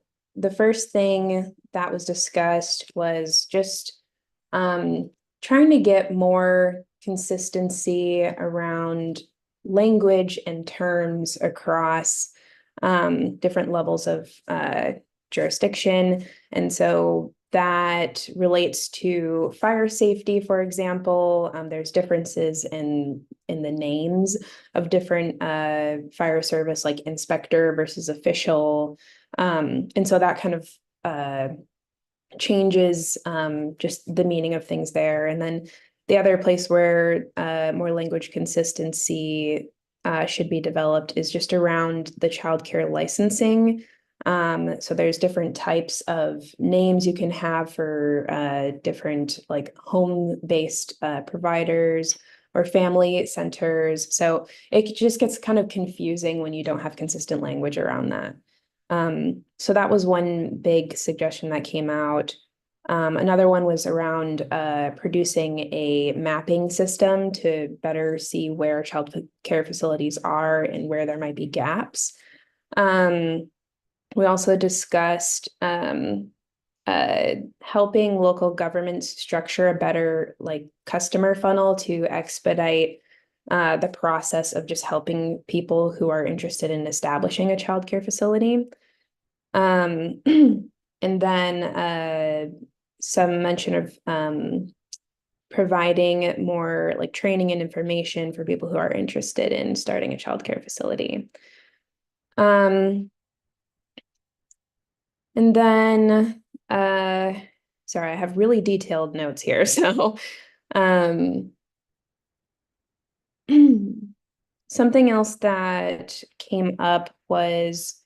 first thing that was discussed was just trying to get more consistency around language and terms across different levels of jurisdiction. And so that relates to fire safety, for example. There's differences in the names of different fire service, like inspector versus official. And so that kind of changes just the meaning of things there. And then the other place where more language consistency should be developed is just around the childcare licensing. So there's different types of names you can have for different like home-based providers or family centers. So it just gets kind of confusing when you don't have consistent language around that. So that was one big suggestion that came out. Another one was around producing a mapping system to better see where child care facilities are and where there might be gaps. We also discussed helping local governments structure a better like customer funnel to expedite the process of just helping people who are interested in establishing a child care facility. And then some mention of providing more like training and information for people who are interested in starting a child care facility. And then, sorry, I have really detailed notes here. So, something else that came up was,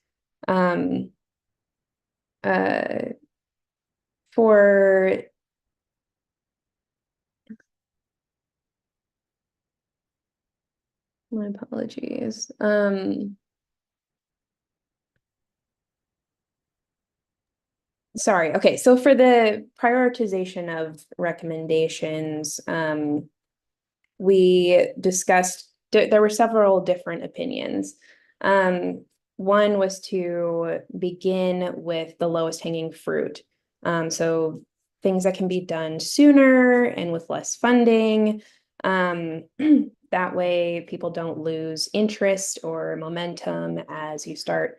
for my apologies. Sorry. Okay. So for the prioritization of recommendations, we discussed there were several different opinions. One was to begin with the lowest hanging fruit. So things that can be done sooner and with less funding. That way people don't lose interest or momentum as you start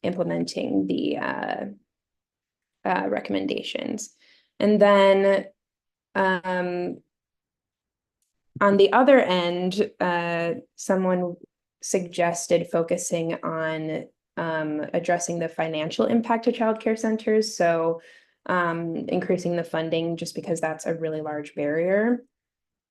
implementing the recommendations. And then on the other end, someone suggested focusing on addressing the financial impact of childcare centers. So increasing the funding just because that's a really large barrier.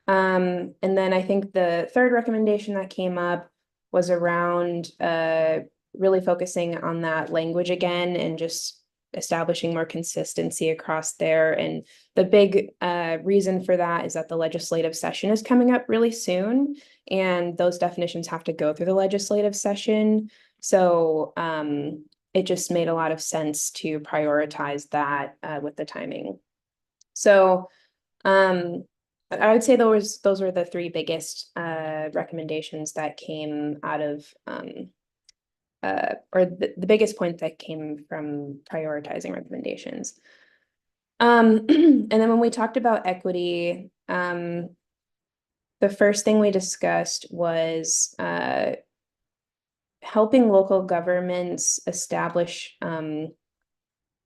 And then I think the third recommendation that came up was around really focusing on that language again and just establishing more consistency across there. And the big reason for that is that the legislative session is coming up really soon, and those definitions have to go through the legislative session. So it just made a lot of sense to prioritize that with the timing. So I would say those were the 3 biggest recommendations that came out of or the biggest point that came from prioritizing recommendations. And then when we talked about equity, the first thing we discussed was helping local governments establish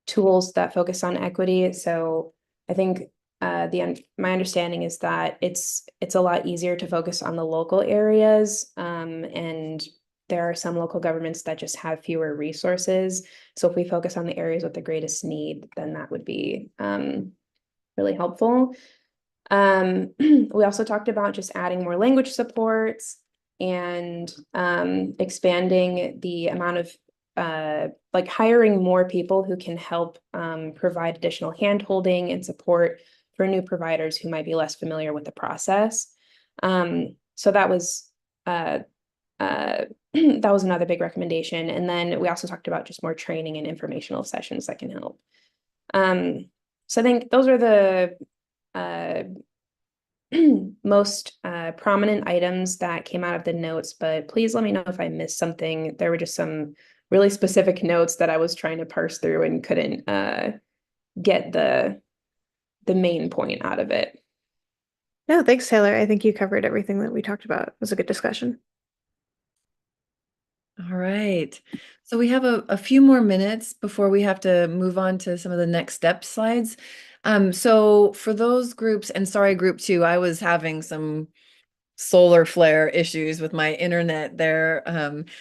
tools that focus on equity. So I think my understanding is that it's a lot easier to focus on the local areas, and there are some local governments that just have fewer resources. So if we focus on the areas with the greatest need, then that would be really helpful. We also talked about just adding more language supports and expanding the amount of like hiring more people who can help provide additional handholding and support for new providers who might be less familiar with the process. So that was that was another big recommendation. And then we also talked about just more training and informational sessions that can help. So I think those are the most prominent items that came out of the notes, but please let me know if I missed something. There were just some really specific notes that I was trying to parse through and couldn't get the main point out of it.
No, thanks, Taylor. I think you covered everything that we talked about. It was a good discussion.
All right. So we have a few more minutes before we have to move on to some of the next step slides. So for those groups, and sorry, group 2, I was having some solar flare issues with my internet there.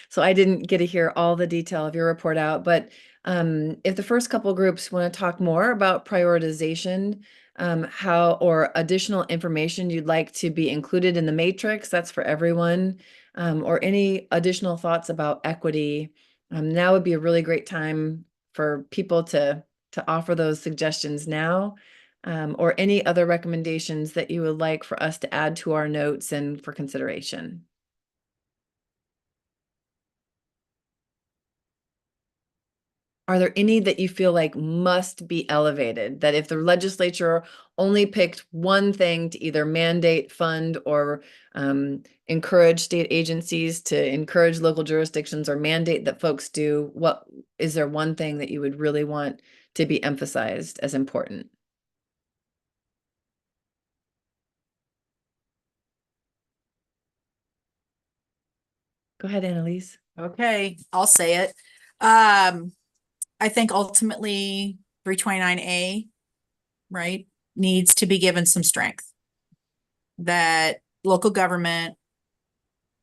So I didn't get to hear all the detail of your report out, but if the first couple groups want to talk more about prioritization, how or additional information you'd like to be included in the matrix, that's for everyone, or any additional thoughts about equity, now would be a really great time for people to offer those suggestions now. Or any other recommendations that you would like for us to add to our notes and for consideration. Are there any that you feel like must be elevated? That if the legislature only picked one thing to either mandate, fund, or encourage state agencies to encourage local jurisdictions or mandate that folks do, what is there one thing that you would really want to be emphasized as important? Go ahead, Annalise.
Okay, I'll say it. I think ultimately 329A, right, needs to be given some strength. That local government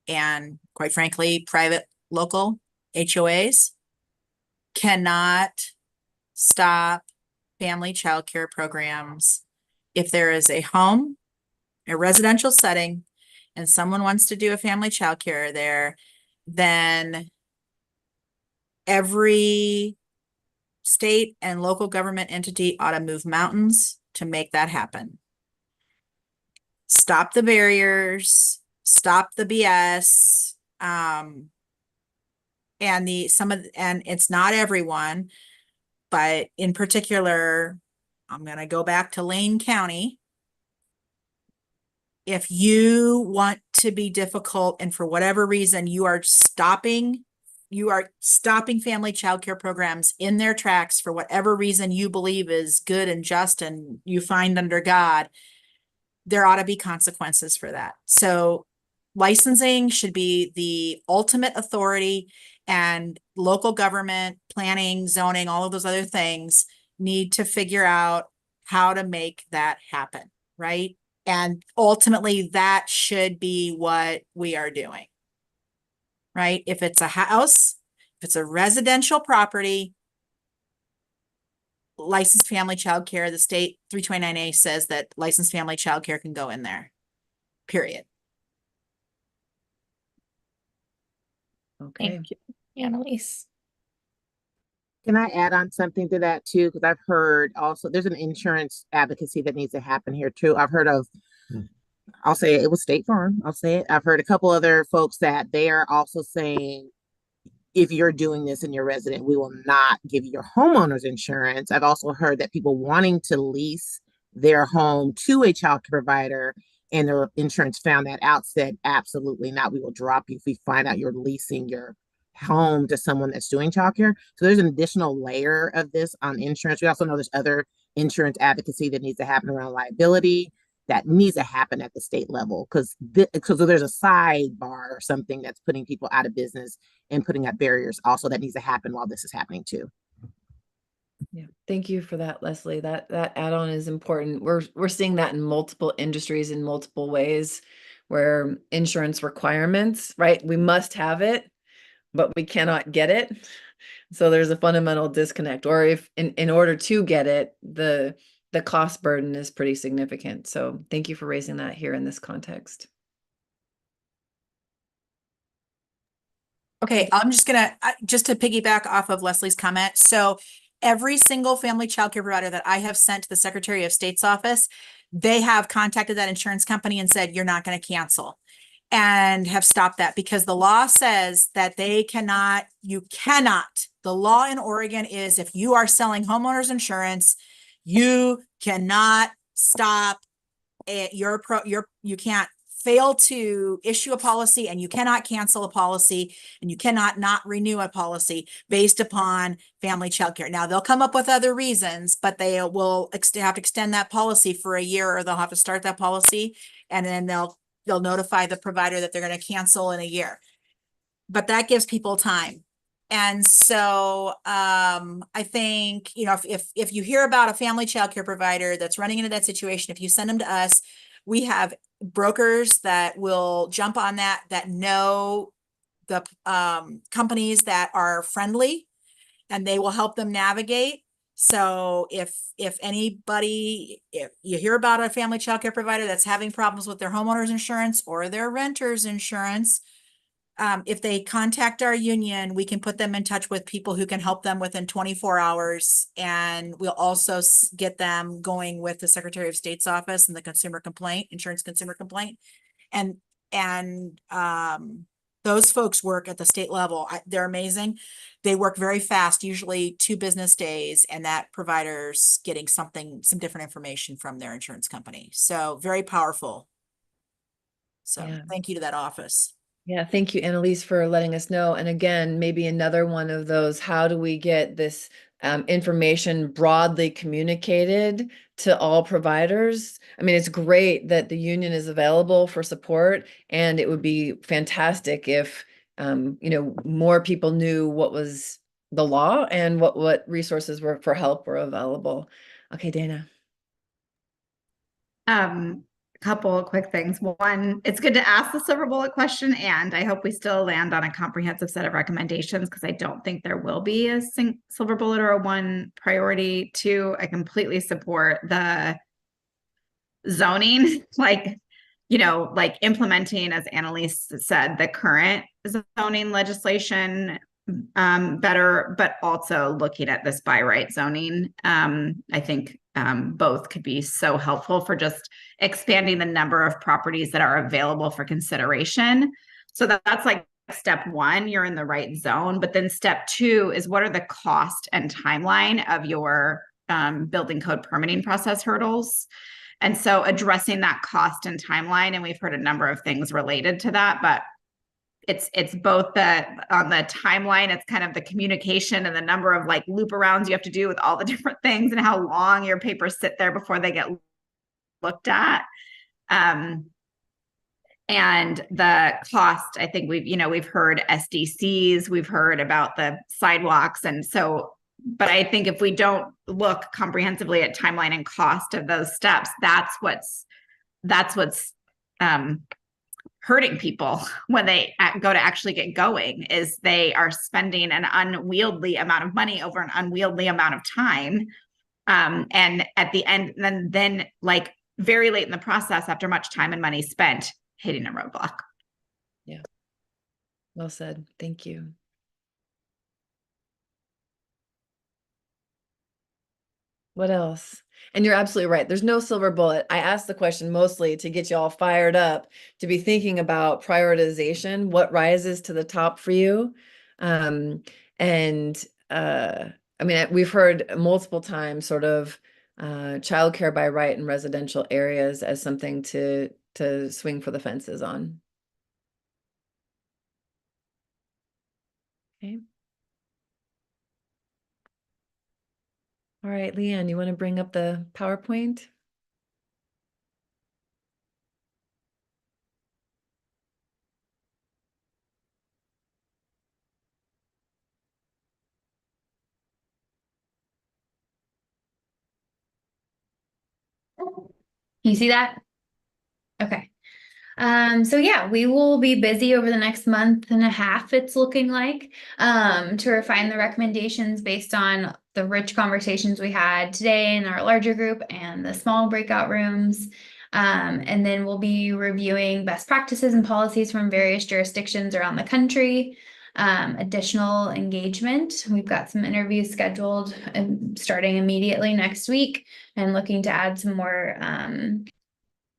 and quite frankly, private local HOAs cannot stop family childcare programs if there is a home, a residential setting, and someone wants to do a family childcare there, then every state and local government entity ought to move mountains to make that happen. Stop the barriers, stop the BS. And it's not everyone, but in particular, I'm going to go back to Lane County. If you want to be difficult and for whatever reason you are stopping family childcare programs in their tracks for whatever reason you believe is good and just and you find under God, there ought to be consequences for that. So licensing should be the ultimate authority, and local government, planning, zoning, all of those other things need to figure out how to make that happen, right? And ultimately that should be what we are doing, right? If it's a house, if it's a residential property, licensed family childcare, the state 329A says that licensed family childcare can go in there, period.
Okay.
Thank you, Annalise.
Can I add on something to that too? Because I've heard also there's an insurance advocacy that needs to happen here too. I've heard of, I'll say it was State Farm. I'll say it. I've heard a couple other folks that they are also saying, if you're doing this in your resident, we will not give you your homeowner's insurance. I've also heard that people wanting to lease their home to a child care provider and their insurance found that out, said, absolutely not. We will drop you if we find out you're leasing your home to someone that's doing childcare. So there's an additional layer of this on insurance. We also know there's other insurance advocacy that needs to happen around liability that needs to happen at the state level because there's a sidebar or something that's putting people out of business and putting up barriers also that needs to happen while this is happening too.
Yeah, thank you for that, Leslie. That add-on is important. We're seeing that in multiple industries in multiple ways where insurance requirements, right? We must have it, but we cannot get it. So there's a fundamental disconnect. Or if in order to get it, the cost burden is pretty significant. So thank you for raising that here in this context.
Okay, I'm just gonna, just to piggyback off of Leslie's comment. So every single family childcare provider that I have sent to the Secretary of State's office, they have contacted that insurance company and said, you're not gonna cancel. and have stopped that because the law says that you cannot, the law in Oregon is if you are selling homeowners insurance, you cannot stop it. You can't fail to issue a policy, and you cannot cancel a policy, and you cannot not renew a policy based upon family childcare. Now they'll come up with other reasons, but they will have to extend that policy for a year, or they'll have to start that policy, and then they'll notify the provider that they're going to cancel in a year. But that gives people time. And so I think, if you hear about a family childcare provider that's running into that situation, if you send them to us, we have brokers that will jump on that know the companies that are friendly, and they will help them navigate. So if you hear about a family childcare provider that's having problems with their homeowners insurance or their renters insurance, if they contact our union, we can put them in touch with people who can help them within 24 hours. And we'll also get them going with the Secretary of State's office and the insurance consumer complaint. And those folks work at the state level. They're amazing. They work very fast, usually 2 business days, and that provider's getting some different information from their insurance company. So very powerful. So Thank you to that office.
Yeah, thank you, Annalise, for letting us know. And again, maybe another one of those, how do we get this information broadly communicated to all providers? I mean, it's great that the union is available for support, and it would be fantastic if, more people knew what was the law and what resources for help were available. Okay, Dana.
Couple of quick things. One, it's good to ask the silver bullet question, and I hope we still land on a comprehensive set of recommendations, because I don't think there will be a silver bullet or a one priority. 2, I completely support the zoning, like implementing, as Annalise said, the current zoning legislation better, but also looking at this by right zoning. I think both could be so helpful for just expanding the number of properties that are available for consideration. So that's like step 1, you're in the right zone. But then step 2 is, what are the cost and timeline of your building code permitting process hurdles? And so addressing that cost and timeline, and we've heard a number of things related to that, but it's both on the timeline, it's kind of the communication and the number of loop arounds you have to do with all the different things, and how long your papers sit there before they get looked at. And the cost, I think we've heard SDCs, we've heard about the sidewalks. And so, but I think if we don't look comprehensively at timeline and cost of those steps, that's what's hurting people when they go to actually get going, is they are spending an unwieldy amount of money over an unwieldy amount of time. And at the end, then very late in the process, after much time and money spent, hitting a roadblock.
Yeah. Well said. Thank you. What else? And you're absolutely right. There's no silver bullet. I asked the question mostly to get you all fired up to be thinking about prioritization, what rises to the top for you. We've heard multiple times sort of childcare by right in residential areas as something to swing for the fences on. Okay. All right, Leanne, you want to bring up the PowerPoint?
You see that? Okay. So yeah, we will be busy over the next month and a half, it's looking like, to refine the recommendations based on the rich conversations we had today in our larger group and the small breakout rooms. And then we'll be reviewing best practices and policies from various jurisdictions around the country. Additional engagement. We've got some interviews scheduled and starting immediately next week, and looking to add some more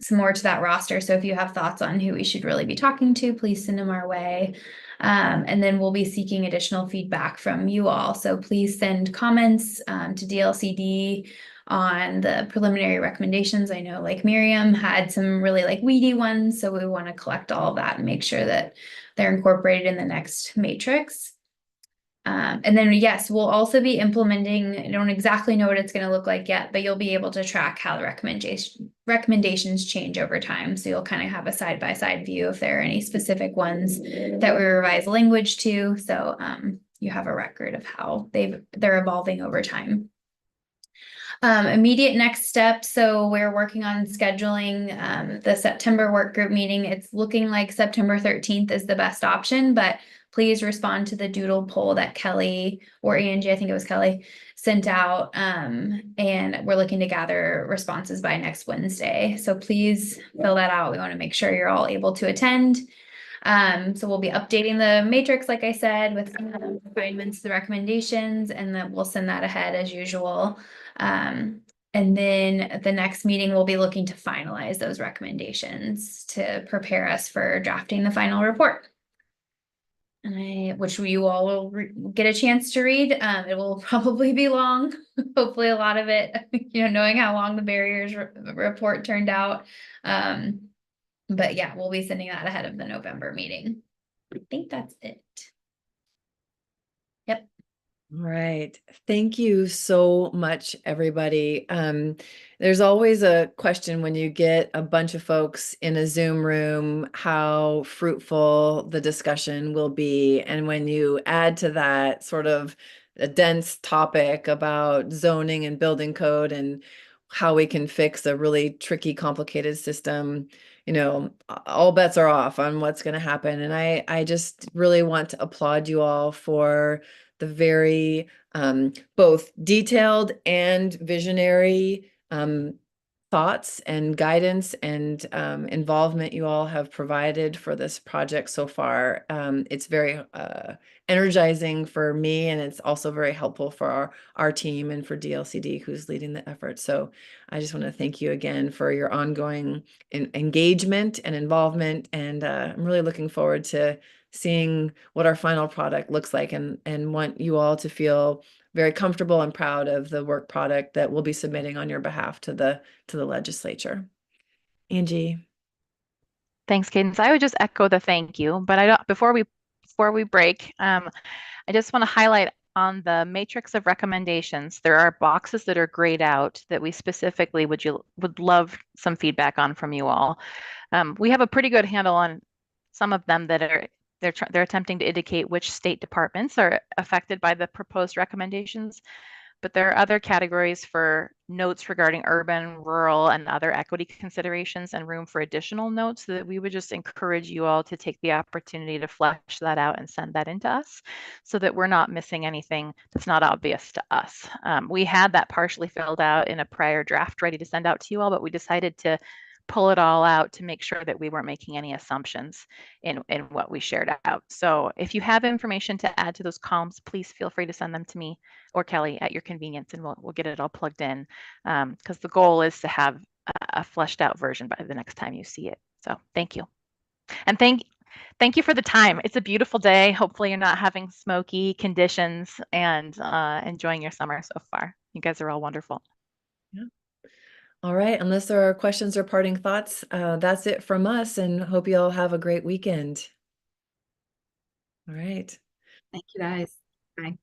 some more to that roster. So if you have thoughts on who we should really be talking to, please send them our way. And then we'll be seeking additional feedback from you all. So please send comments to DLCD on the preliminary recommendations. I know like Miriam had some really like weedy ones, so we want to collect all of that and make sure that they're incorporated in the next matrix. And then yes, we'll also be implementing, I don't exactly know what it's going to look like yet, but you'll be able to track how the recommendations change over time. So you'll kind of have a side-by-side view if there are any specific ones that we revise language to. So you have a record of how they're evolving over time. Immediate next steps. So we're working on scheduling the September work group meeting. It's looking like September 13th is the best option, but please respond to the doodle poll that Kelly or Angie, I think it was Kelly, sent out. And we're looking to gather responses by next Wednesday. So please fill that out. We want to make sure you're all able to attend. So we'll be updating the matrix, like I said, with refinements, the recommendations, and then we'll send that ahead as usual. And then at the next meeting, we'll be looking to finalize those recommendations to prepare us for drafting the final report. Which you all will get a chance to read. It will probably be long. Hopefully a lot of it, knowing how long the barriers report turned out. But yeah, we'll be sending that ahead of the November meeting. I think that's it. Yep.
All right. Thank you so much, everybody. There's always a question when you get a bunch of folks in a Zoom room, how fruitful the discussion will be. And when you add to that sort of a dense topic about zoning and building code and how we can fix a really tricky, complicated system, all bets are off on what's going to happen. And I just really want to applaud you all for the very both detailed and visionary thoughts and guidance and involvement you all have provided for this project so far. It's very energizing for me, and it's also very helpful for our team and for DLCD, who's leading the effort. So I just want to thank you again for your ongoing engagement and involvement, and I'm really looking forward to seeing what our final product looks like, and want you all to feel very comfortable and proud of the work product that we'll be submitting on your behalf to the legislature. Angie.
Thanks, Cadence. I would just echo the thank you, but I don't, before we break, I just want to highlight on the matrix of recommendations, there are boxes that are grayed out that we specifically would love some feedback on from you all. We have a pretty good handle on some of them that are they're attempting to indicate which state departments are affected by the proposed recommendations. But there are other categories for notes regarding urban, rural, and other equity considerations, and room for additional notes, so that we would just encourage you all to take the opportunity to flesh that out and send that into us, so that we're not missing anything that's not obvious to us. We had that partially filled out in a prior draft ready to send out to you all, but we decided to pull it all out to make sure that we weren't making any assumptions in what we shared out. So if you have information to add to those columns, please feel free to send them to me or Kelly at your convenience, and we'll get it all plugged in, because the goal is to have a fleshed out version by the next time you see it. So thank you. And thank you for the time. It's a beautiful day. Hopefully you're not having smoky conditions, and enjoying your summer so far. You guys are all wonderful.
Yeah. All right. Unless there are questions or parting thoughts, that's it from us, and hope you all have a great weekend. All right.
Thank you, guys. Bye.